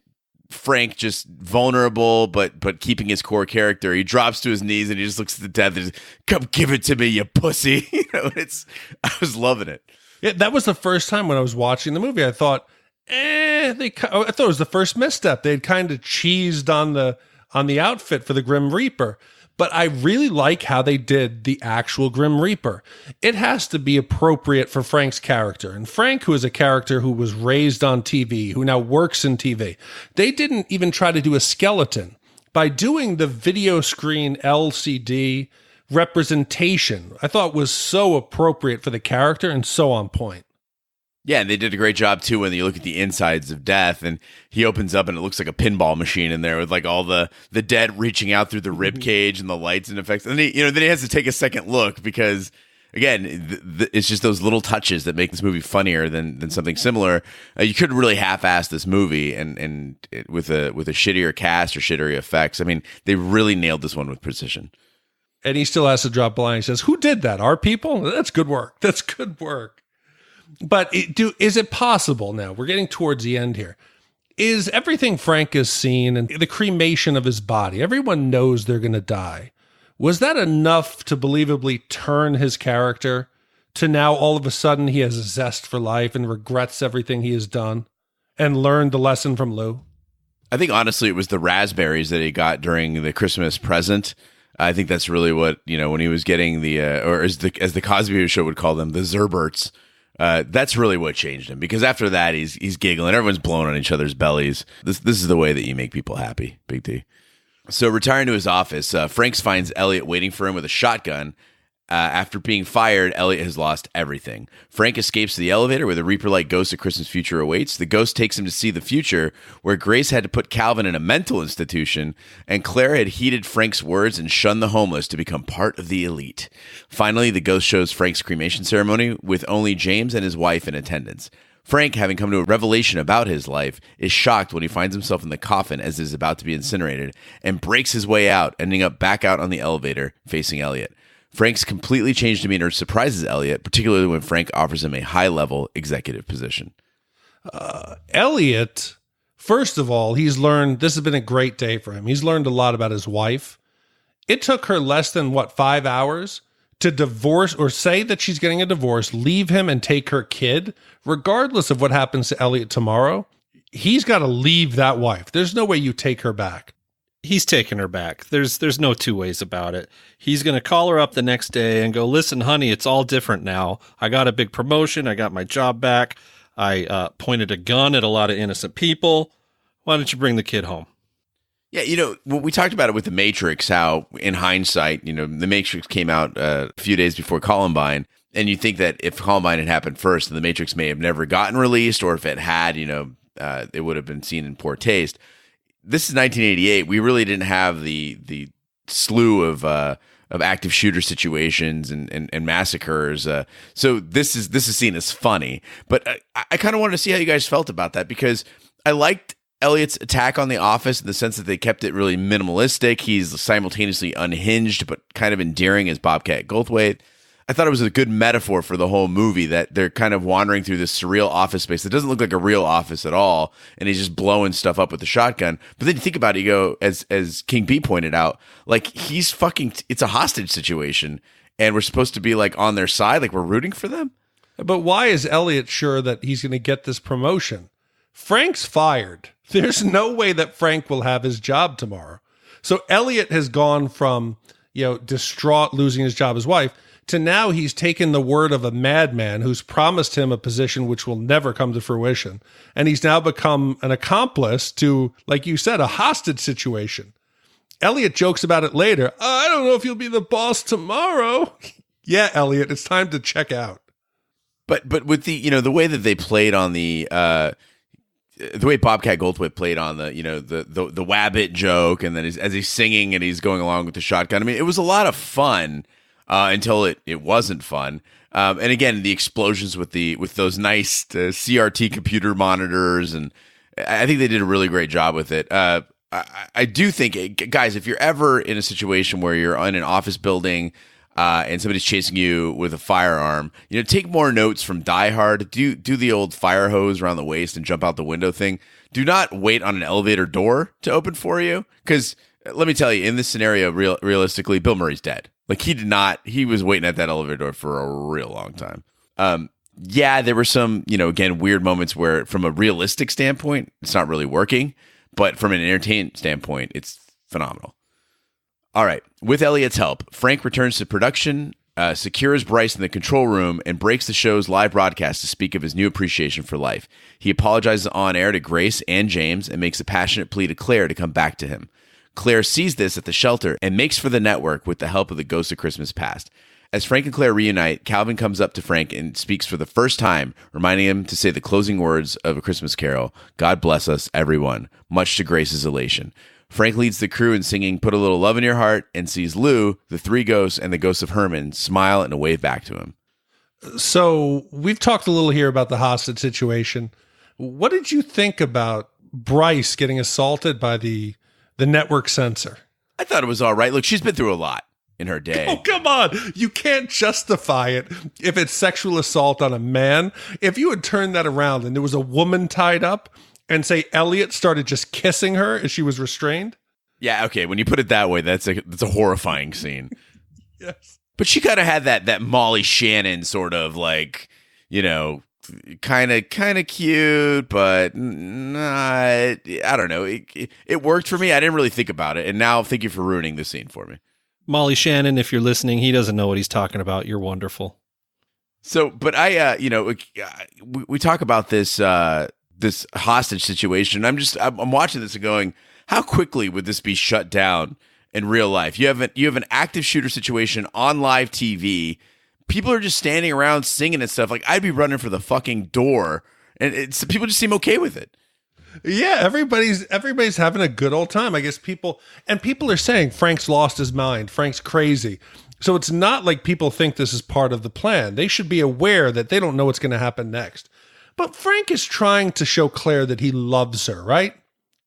Frank just vulnerable, but keeping his core character. He drops to his knees and he just looks at the death and "Come give it to me, you pussy." I was loving it. Yeah, that was the first time when I was watching the movie. I thought, I thought it was the first misstep. They'd kind of cheesed on the outfit for the Grim Reaper, but I really like how they did the actual Grim Reaper. It has to be appropriate for Frank's character, and Frank, who is a character who was raised on TV, who now works in TV, they didn't even try to do a skeleton. By doing the video screen LCD representation, I thought was so appropriate for the character and so on point. Yeah, and they did a great job too when you look at the insides of Death, and he opens up and it looks like a pinball machine in there with like all the dead reaching out through the rib cage and the lights and effects. And then he has to take a second look because again, it's just those little touches that make this movie funnier than something similar. You could really half-ass this movie and with a shittier cast or shittier effects. I mean, they really nailed this one with precision. And he still has to drop a line. He says, "Who did that? Our people? That's good work. That's good work." But is it possible now? We're getting towards the end here. Is everything Frank has seen and the cremation of his body, everyone knows they're going to die. Was that enough to believably turn his character to now all of a sudden he has a zest for life and regrets everything he has done and learned the lesson from Lou? I think honestly it was the raspberries that he got during the Christmas present. I think that's really what, when he was getting or as the Cosby Show would call them, the Zerberts. That's really what changed him, because after that he's giggling, everyone's blowing on each other's bellies. This is the way that you make people happy, Big D. So retiring to his office, Franks finds Eliot waiting for him with a shotgun. After being fired, Eliot has lost everything. Frank escapes to the elevator where the Reaper-like ghost of Christmas future awaits. The ghost takes him to see the future, where Grace had to put Calvin in a mental institution, and Claire had heeded Frank's words and shunned the homeless to become part of the elite. Finally, the ghost shows Frank's cremation ceremony with only James and his wife in attendance. Frank, having come to a revelation about his life, is shocked when he finds himself in the coffin as it is about to be incinerated, and breaks his way out, ending up back out on the elevator facing Eliot. Frank's completely changed demeanor surprises Eliot, particularly when Frank offers him a high-level executive position. Eliot, first of all, he's learned, this has been a great day for him. He's learned a lot about his wife. It took her less than, 5 hours to divorce or say that she's getting a divorce, leave him and take her kid, regardless of what happens to Eliot tomorrow. He's got to leave that wife. There's no way you take her back. He's taking her back. There's no two ways about it. He's going to call her up the next day and go, "Listen, honey, it's all different now. I got a big promotion. I got my job back. I pointed a gun at a lot of innocent people. Why don't you bring the kid home?" Yeah, we talked about it with The Matrix, how in hindsight, The Matrix came out a few days before Columbine. And you think that if Columbine had happened first, The Matrix may have never gotten released, or if it had, it would have been seen in poor taste. This is 1988. We really didn't have the slew of active shooter situations and massacres. So this is seen as funny. But I kind of wanted to see how you guys felt about that, because I liked Eliot's attack on the office in the sense that they kept it really minimalistic. He's simultaneously unhinged but kind of endearing as Bobcat Goldthwait. I thought it was a good metaphor for the whole movie, that they're kind of wandering through this surreal office space that doesn't look like a real office at all, and he's just blowing stuff up with the shotgun. But then you think about it, you go, as King B pointed out, like it's a hostage situation, and we're supposed to be like on their side, like we're rooting for them. But why is Eliot sure that he's going to get this promotion? Frank's fired. There's no way that Frank will have his job tomorrow. So Eliot has gone from, distraught, losing his job, his wife, to now he's taken the word of a madman who's promised him a position which will never come to fruition. And he's now become an accomplice to, like you said, a hostage situation. Eliot jokes about it later. I don't know if you'll be the boss tomorrow. Yeah, Eliot, it's time to check out. But with the the way that they played on the way Bobcat Goldthwait played on the the wabbit joke, and then as he's singing and he's going along with the shotgun. I mean, it was a lot of fun until it wasn't fun. And again, the explosions with those nice CRT computer monitors, and I think they did a really great job with it. I do think, guys, if you're ever in a situation where you're in an office building and somebody's chasing you with a firearm, take more notes from Die Hard. Do the old fire hose around the waist and jump out the window thing. Do not wait on an elevator door to open for you, because let me tell you, in this scenario, realistically, Bill Murray's dead. Like, he was waiting at that elevator door for a real long time. Yeah, there were some, again, weird moments where from a realistic standpoint, it's not really working, but from an entertainment standpoint, it's phenomenal. All right. With Eliot's help, Frank returns to production, secures Bryce in the control room, and breaks the show's live broadcast to speak of his new appreciation for life. He apologizes on air to Grace and James and makes a passionate plea to Claire to come back to him. Claire sees this at the shelter and makes for the network with the help of the Ghost of Christmas Past. As Frank and Claire reunite, Calvin comes up to Frank and speaks for the first time, reminding him to say the closing words of A Christmas Carol, "God bless us, everyone," much to Grace's elation. Frank leads the crew in singing "Put a Little Love in Your Heart" and sees Lou, the three ghosts, and the ghost of Herman smile and wave back to him. So we've talked a little here about the hostage situation. What did you think about Bryce getting assaulted by the network censor? I thought it was all right. Look, she's been through a lot in her day. Oh, come on. You can't justify it if it's sexual assault on a man. If you had turned that around and there was a woman tied up and say Eliot started just kissing her as she was restrained. Yeah, okay. When you put it that way, that's a horrifying scene. Yes. But she kind of had that Molly Shannon sort of like, kind of cute, but not, I don't know. It worked for me. I didn't really think about it. And now thank you for ruining the scene for me. Molly Shannon, if you're listening, he doesn't know what he's talking about. You're wonderful. So, but we talk about this hostage situation. I'm watching this and going, how quickly would this be shut down in real life? You have an active shooter situation on live TV. People are just standing around singing and stuff. Like, I'd be running for the fucking door, and people just seem okay with it. Yeah, everybody's having a good old time. I guess people are saying Frank's lost his mind. Frank's crazy. So it's not like people think this is part of the plan. They should be aware that they don't know what's going to happen next. But Frank is trying to show Claire that he loves her, right?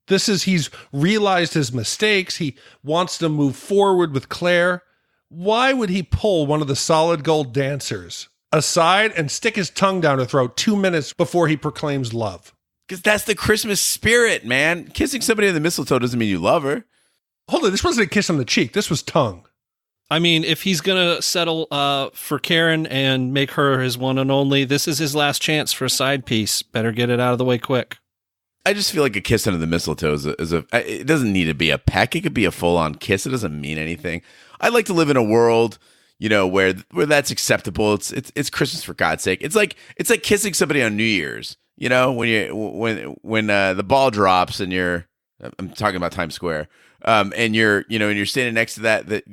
He's realized his mistakes. He wants to move forward with Claire. Why would he pull one of the solid gold dancers aside and stick his tongue down her throat 2 minutes before he proclaims love? Because that's the Christmas spirit, man. Kissing somebody on the mistletoe doesn't mean you love her. Hold on, this wasn't a kiss on the cheek. This was tongue. I mean, if he's going to settle for Karen and make her his one and only, this is his last chance for a side piece. Better get it out of the way quick. I just feel like a kiss under the mistletoe it doesn't need to be a peck. It could be a full-on kiss. It doesn't mean anything. I'd like to live in a world, where that's acceptable. It's Christmas, for God's sake. It's like kissing somebody on New Year's. When the ball drops and I'm talking about Times Square, and you're standing next to that.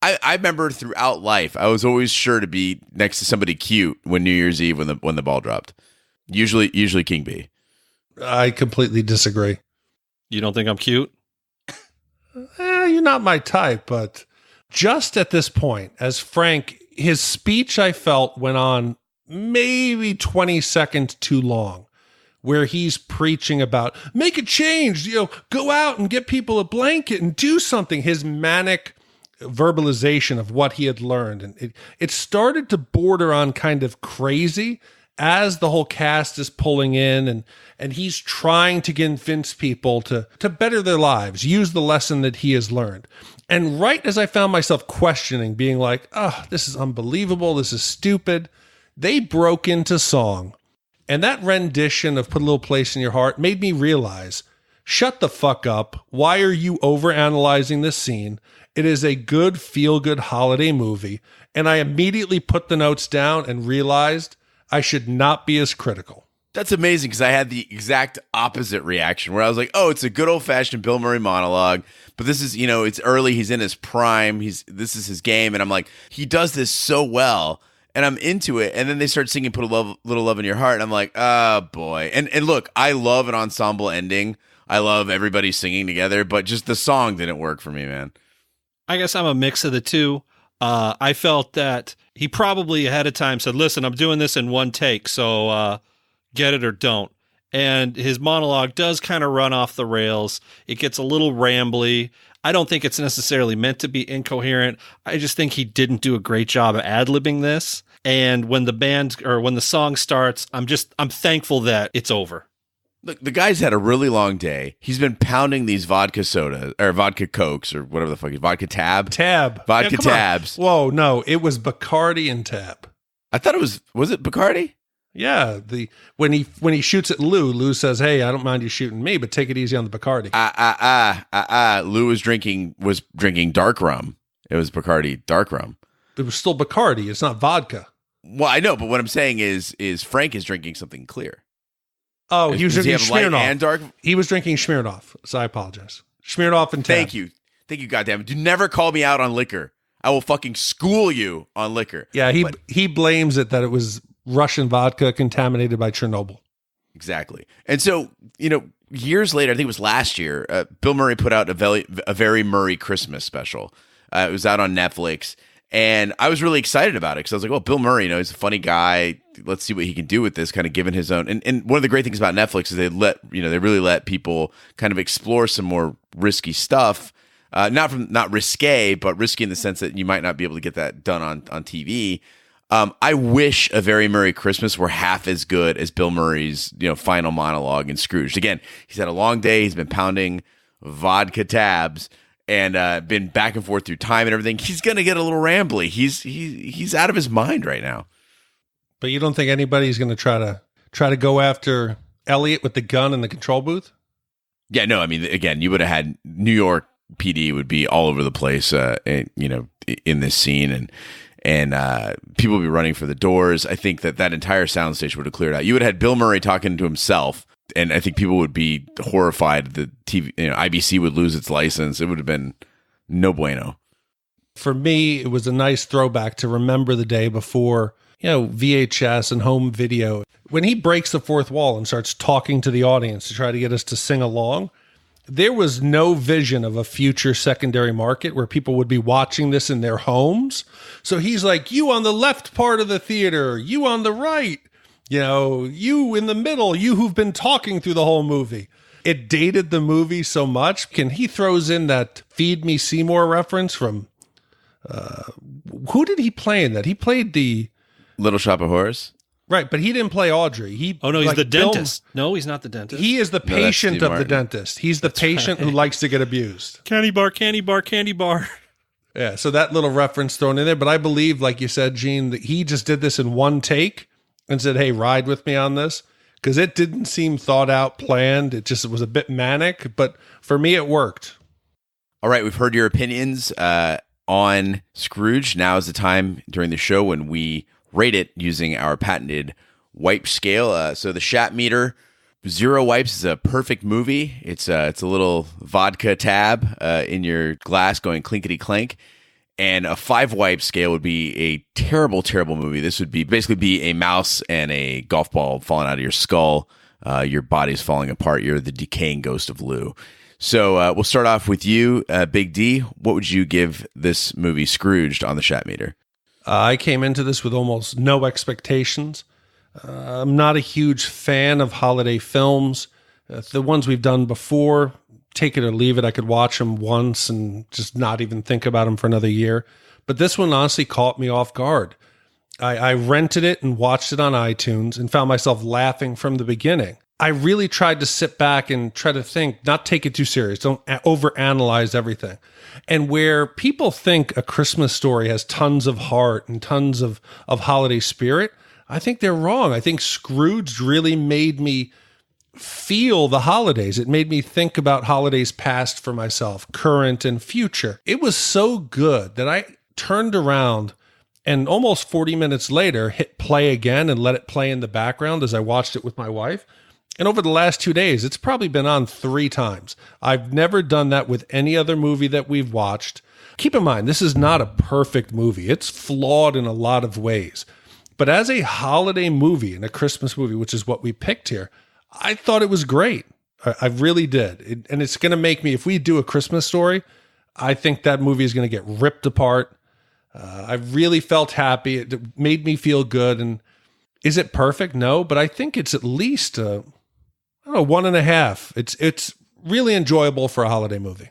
I remember throughout life, I was always sure to be next to somebody cute when New Year's Eve when the ball dropped. Usually King B. I completely disagree. You don't think I'm cute? You're not my type, but just at this point, as Frank, his speech I felt went on maybe 20 seconds too long, where he's preaching about make a change, go out and get people a blanket and do something. His manic verbalization of what he had learned. And it started to border on kind of crazy as the whole cast is pulling in and he's trying to convince people to better their lives, use the lesson that he has learned. And right as I found myself questioning, being like, oh, this is unbelievable, this is stupid, they broke into song. And that rendition of Put a Little Place in Your Heart made me realize, shut the fuck up. Why are you overanalyzing this scene? It is a good, feel-good holiday movie. And I immediately put the notes down and realized I should not be as critical. That's amazing because I had the exact opposite reaction where I was like, oh, it's a good old-fashioned Bill Murray monologue, but this is, it's early, he's in his prime, this is his game, and I'm like, he does this so well, and I'm into it, and then they start singing Put a Little Love in Your Heart, and I'm like, oh, boy. And look, I love an ensemble ending. I love everybody singing together, but just the song didn't work for me, man. I guess I'm a mix of the two. I felt that he probably ahead of time said, listen, I'm doing this in one take, so get it or don't. And his monologue does kind of run off the rails. It gets a little rambly. I don't think it's necessarily meant to be incoherent. I just think he didn't do a great job of ad-libbing this. And when the song starts, I'm thankful that it's over. Look, the guy's had a really long day. He's been pounding these vodka soda or vodka cokes or whatever the fuck is vodka tab. Vodka tabs. Whoa, no, it was Bacardi and tab. I thought it was it Bacardi? Yeah, when he shoots at Lou says, "Hey, I don't mind you shooting me, but take it easy on the Bacardi." Lou was drinking dark rum. It was Bacardi dark rum. It was still Bacardi. It's not vodka. Well, I know, but what I'm saying is Frank is drinking something clear. Oh, he was drinking Smirnoff. And dark? He was drinking Smirnoff, so I apologize. Smirnoff and tab. Thank you, goddammit. Do never call me out on liquor. I will fucking school you on liquor. Yeah, he blames it that it was Russian vodka contaminated by Chernobyl. Exactly. And so, years later, I think it was last year, Bill Murray put out a very Murray Christmas special. It was out on Netflix, and I was really excited about it because I was like, well, Bill Murray, he's a funny guy. Let's see what he can do with this, kind of given his own. And one of the great things about Netflix is they really let people kind of explore some more risky stuff. Not risque, but risky in the sense that you might not be able to get that done on TV. I wish A Very Merry Christmas were half as good as Bill Murray's, final monologue in Scrooged. Again, he's had a long day. He's been pounding vodka tabs and been back and forth through time and everything. He's going to get a little rambly. He's out of his mind right now. But you don't think anybody's going to try to go after Eliot with the gun in the control booth? Yeah, no. I mean, again, you would have had New York PD would be all over the place, in this scene and people would be running for the doors. I think that entire soundstage would have cleared out. You would have had Bill Murray talking to himself, and I think people would be horrified. The TV, IBC would lose its license. It would have been no bueno. For me, it was a nice throwback to remember the day before, VHS and home video. When he breaks the fourth wall and starts talking to the audience to try to get us to sing along, there was no vision of a future secondary market where people would be watching this in their homes. So he's like, you on the left part of the theater, you on the right, you in the middle, you who've been talking through the whole movie. It dated the movie so much. And he throws in that Feed Me Seymour reference from, who did he play in that? He played the Little Shop of Horrors. Right, but he didn't play Audrey. He's the dentist. No, he's not the dentist. He is the patient of the dentist. He's the patient who likes to get abused. Candy bar, candy bar, candy bar. Yeah, so that little reference thrown in there. But I believe, like you said, Gene, that he just did this in one take and said, hey, ride with me on this. Because it didn't seem thought out, planned. It was a bit manic. But for me, it worked. All right, we've heard your opinions on Scrooge. Now is the time during the show when we rate it using our patented wipe scale. So the Shat meter, 0 wipes is a perfect movie. It's a little vodka tab in your glass going clinkety clank. And a 5 wipe scale would be a terrible, terrible movie. This would basically be a mouse and a golf ball falling out of your skull. Your body's falling apart. You're the decaying ghost of Lou. So we'll start off with you, Big D. What would you give this movie Scrooged on the Shat meter? I came into this with almost no expectations. I'm not a huge fan of holiday films. The ones we've done before, take it or leave it. I could watch them once and just not even think about them for another year. But this one honestly caught me off guard. I rented it and watched it on iTunes and found myself laughing from the beginning. I really tried to sit back and try to think, not take it too serious. Don't overanalyze everything. And where people think A Christmas Story has tons of heart and tons of holiday spirit, I think they're wrong. I think Scrooge really made me feel the holidays. It made me think about holidays past for myself, current and future. It was so good that I turned around and almost 40 minutes later, hit play again and let it play in the background as I watched it with my wife. And over the last 2 days, it's probably been on 3 times. I've never done that with any other movie that we've watched. Keep in mind, this is not a perfect movie. It's flawed in a lot of ways. But as a holiday movie and a Christmas movie, which is what we picked here, I thought it was great. I really did. And it's going to make me, if we do a Christmas Story, I think that movie is going to get ripped apart. I really felt happy. It made me feel good. And is it perfect? No, but I think it's at least, 1.5. It's really enjoyable for a holiday movie.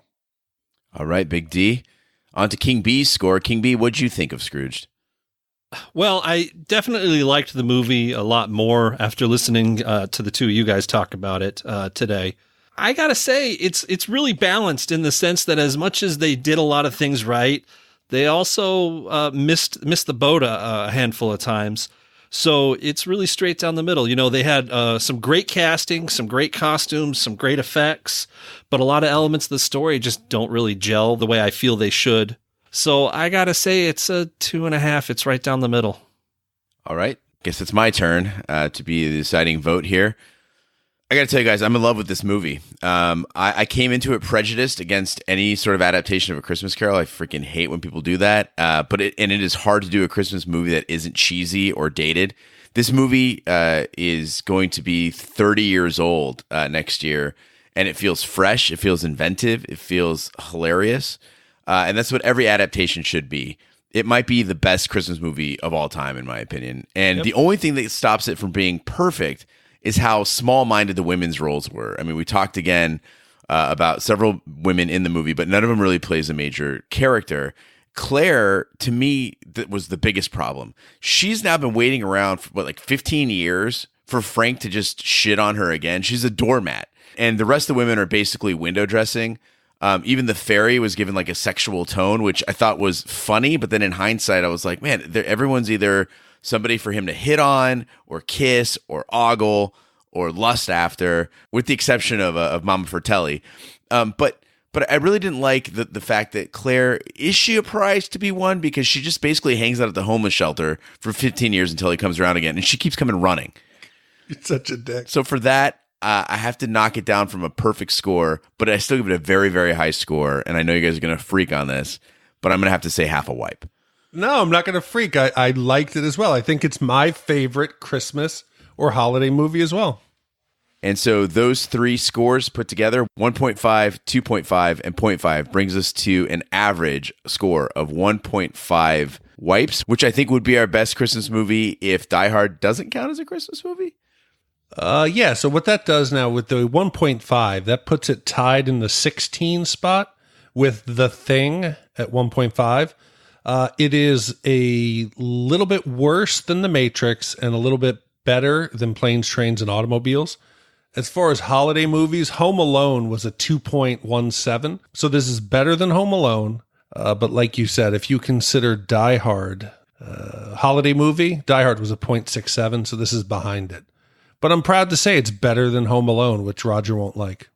All right, Big D. On to King B's score. King B, what'd you think of Scrooged? Well, I definitely liked the movie a lot more after listening to the two of you guys talk about it today. I gotta say, it's really balanced in the sense that as much as they did a lot of things right, they also missed the boat a handful of times. So it's really straight down the middle. You know, they had some great casting, some great costumes, some great effects, but a lot of elements of the story just don't really gel the way I feel they should. So I got to say it's a 2.5. It's right down the middle. All right. Guess it's my turn to be the deciding vote here. I got to tell you guys, I'm in love with this movie. I came into it prejudiced against any sort of adaptation of A Christmas Carol. I freaking hate when people do that. But it is hard to do a Christmas movie that isn't cheesy or dated. This movie is going to be 30 years old next year, and it feels fresh. It feels inventive. It feels hilarious. And that's what every adaptation should be. It might be the best Christmas movie of all time, in my opinion. And the only thing that stops it from being perfect is how small-minded the women's roles were. I mean, we talked again about several women in the movie, but none of them really plays a major character. Claire, to me, that was the biggest problem. She's now been waiting around for, 15 years for Frank to just shit on her again. She's a doormat. And the rest of the women are basically window dressing. Even the fairy was given a sexual tone, which I thought was funny. But then in hindsight, I was like, man, everyone's either somebody for him to hit on or kiss or ogle or lust after, with the exception of Mama Fratelli. But I really didn't like the fact that Claire, is she a prize to be won? Because she just basically hangs out at the homeless shelter for 15 years until he comes around again. And she keeps coming running. You're such a dick. So for that, I have to knock it down from a perfect score, but I still give it a very, very high score. And I know you guys are going to freak on this, but I'm going to have to say half a wipe. No, I'm not going to freak. I liked it as well. I think it's my favorite Christmas or holiday movie as well. And so those 3 scores put together, 1.5, 2.5, and 0.5, brings us to an average score of 1.5 wipes, which I think would be our best Christmas movie if Die Hard doesn't count as a Christmas movie. Yeah, so what that does now with the 1.5, that puts it tied in the 16 spot with The Thing at 1.5. It is a little bit worse than The Matrix and a little bit better than Planes, Trains, and Automobiles. As far as holiday movies, Home Alone was a 2.17. So this is better than Home Alone. But like you said, if you consider Die Hard holiday movie, Die Hard was a 0.67. So this is behind it. But I'm proud to say it's better than Home Alone, which Roger won't like.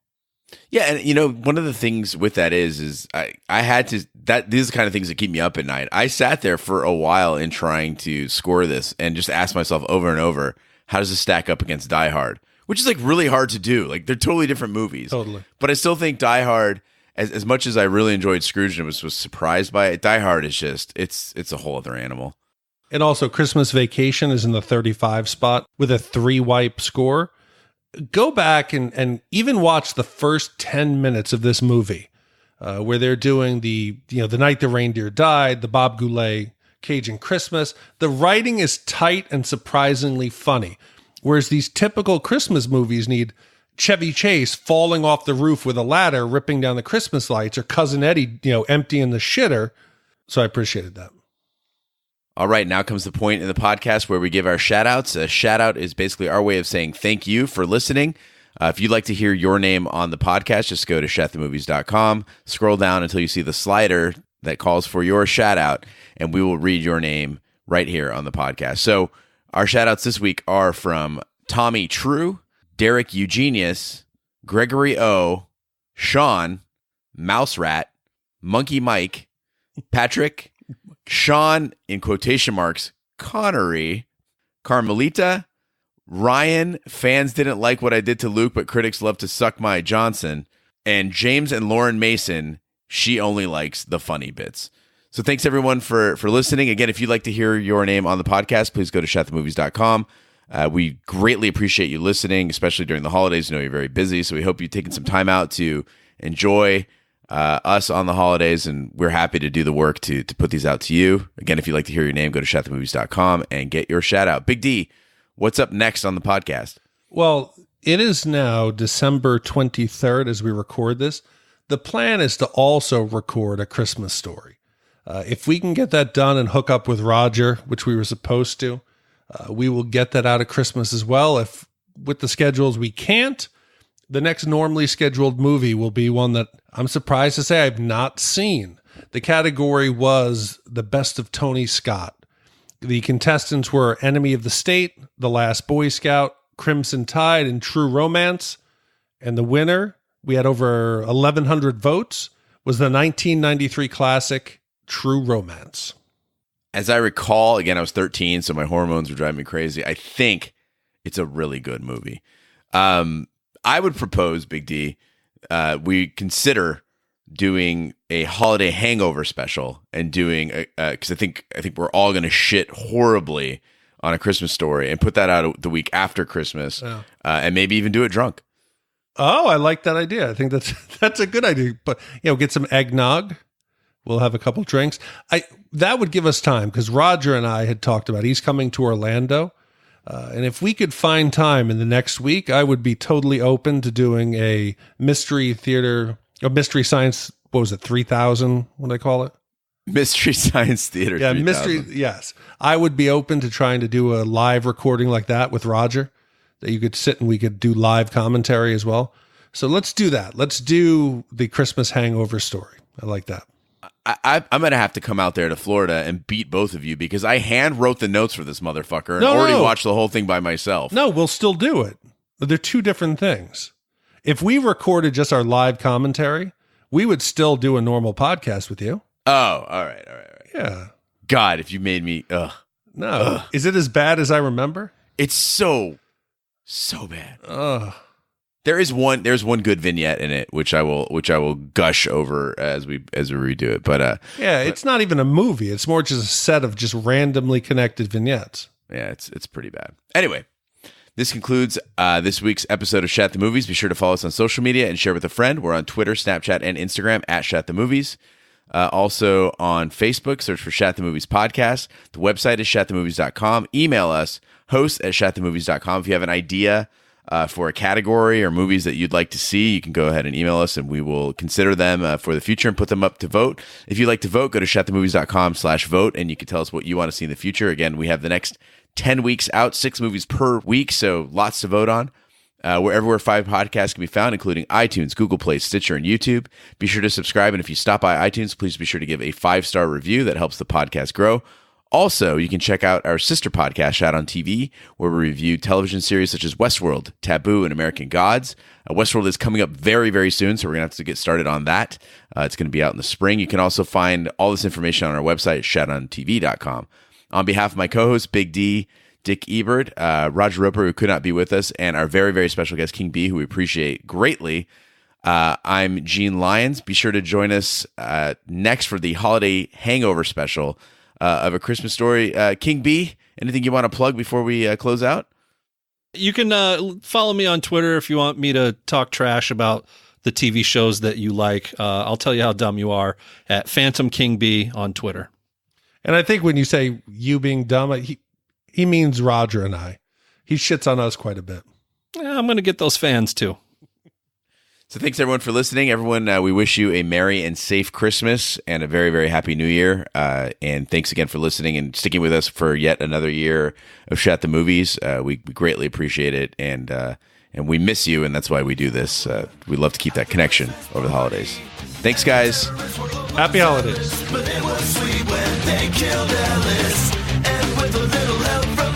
Yeah, and one of the things with that is I had to, these are the kind of things that keep me up at night. I sat there for a while in trying to score this and just asked myself over and over, how does this stack up against Die Hard? Which is really hard to do. They're totally different movies. Totally. But I still think Die Hard, as much as I really enjoyed Scrooge and was surprised by it, Die Hard is just, it's a whole other animal. And also Christmas Vacation is in the 35 spot with a 3-wipe score. Go back and even watch the first 10 minutes of this movie where they're doing the night the reindeer died, the Bob Goulet Cajun Christmas. The writing is tight and surprisingly funny. Whereas these typical Christmas movies need Chevy Chase falling off the roof with a ladder, ripping down the Christmas lights, or Cousin Eddie, emptying the shitter. So I appreciated that. All right, now comes the point in the podcast where we give our shout-outs. A shout-out is basically our way of saying thank you for listening. If you'd like to hear your name on the podcast, just go to shatthemovies.com, scroll down until you see the slider that calls for your shout-out, and we will read your name right here on the podcast. So our shout-outs this week are from Tommy True, Derek Eugenius, Gregory O, Sean, Mouse Rat, Monkey Mike, Patrick, Sean, in quotation marks, Connery, Carmelita, Ryan, fans didn't like what I did to Luke, but critics love to suck my Johnson, and James and Lauren Mason, she only likes the funny bits. So thanks everyone for listening. Again, if you'd like to hear your name on the podcast, please go to shatthemovies.com. We greatly appreciate you listening, especially during the holidays. I know you're very busy, so we hope you've taken some time out to enjoy us on the holidays, and we're happy to do the work to put these out to you. Again, if you'd like to hear your name, go to shatthemovies.com and get your shout out. Big D, what's up next on the podcast? Well, it is now December 23rd as we record this. The plan is to also record A Christmas Story. If we can get that done and hook up with Roger, which we were supposed to, we will get that out at Christmas as well. If with the schedules we can't, the next normally scheduled movie will be one that I'm surprised to say I've not seen. The category was The Best of Tony Scott. The contestants were Enemy of the State, The Last Boy Scout, Crimson Tide, and True Romance. And the winner, we had over 1,100 votes, was the 1993 classic True Romance. As I recall, again, I was 13, so my hormones were driving me crazy. I think it's a really good movie. I would propose, Big D, we consider doing a holiday hangover special and doing because I think we're all going to shit horribly on A Christmas Story and put that out the week after Christmas, and maybe even do it drunk. Oh, I like that idea. I think that's a good idea. But get some eggnog. We'll have a couple drinks. That would give us time because Roger and I had talked about he's coming to Orlando. And if we could find time in the next week, I would be totally open to doing a mystery theater, a mystery science, what was it, 3000? What do I call it? Mystery Science Theater. Yeah, 3000. mystery. Yes. I would be open to trying to do a live recording like that with Roger, that you could sit and we could do live commentary as well. So let's do that. Let's do the Christmas hangover story. I like that. I'm going to have to come out there to Florida and beat both of you because I hand wrote the notes for this motherfucker and already watched the whole thing by myself. No, we'll still do it. They're two different things. If we recorded just our live commentary, we would still do a normal podcast with you. Oh, all right. Yeah. God, if you made me, No. Ugh. Is it as bad as I remember? It's so bad. Ugh. There's one good vignette in it, which I will gush over as we redo it. But it's not even a movie. It's more just a set of just randomly connected vignettes. Yeah, it's pretty bad. Anyway, this concludes this week's episode of Shat the Movies. Be sure to follow us on social media and share with a friend. We're on Twitter, Snapchat, and Instagram at Shat the Movies. Also on Facebook, search for Shat the Movies Podcast. The website is shatthemovies.com. Email us, host@shatthemovies.com. If you have an idea for a category or movies that you'd like to see, you can go ahead and email us and we will consider them for the future and put them up to vote. If you'd like to vote, go to shatthemovies.com/vote and you can tell us what you want to see in the future. Again, we have the next 10 weeks out, 6 movies per week, so lots to vote on. Wherever 5 podcasts can be found, including iTunes, Google Play, Stitcher, and YouTube. Be sure to subscribe, and if you stop by iTunes, please be sure to give a 5-star review. That helps the podcast grow. Also, you can check out our sister podcast, Shat on TV, where we review television series such as Westworld, Taboo, and American Gods. Westworld is coming up very, very soon, so we're going to have to get started on that. It's going to be out in the spring. You can also find all this information on our website, shatontv.com. On behalf of my co-host, Big D, Dick Ebert, Roger Roper, who could not be with us, and our very, very special guest, King B, who we appreciate greatly. I'm Gene Lyons. Be sure to join us next for the holiday hangover special of A Christmas Story. King B, anything you want to plug before we close out? You can follow me on Twitter if you want me to talk trash about the TV shows that you like. I'll tell you how dumb you are at Phantom King B on Twitter. And I think when you say you being dumb, he means Roger and I. He shits on us quite a bit. Yeah, I'm going to get those fans too. So thanks everyone for listening. Everyone, we wish you a merry and safe Christmas and a very, very happy New Year. And thanks again for listening and sticking with us for yet another year of Shat the Movies. We greatly appreciate it, and we miss you, and that's why we do this. We love to keep that connection over the holidays. Thanks, guys. Happy holidays. But it was sweet when they killed Alice, and with a little help from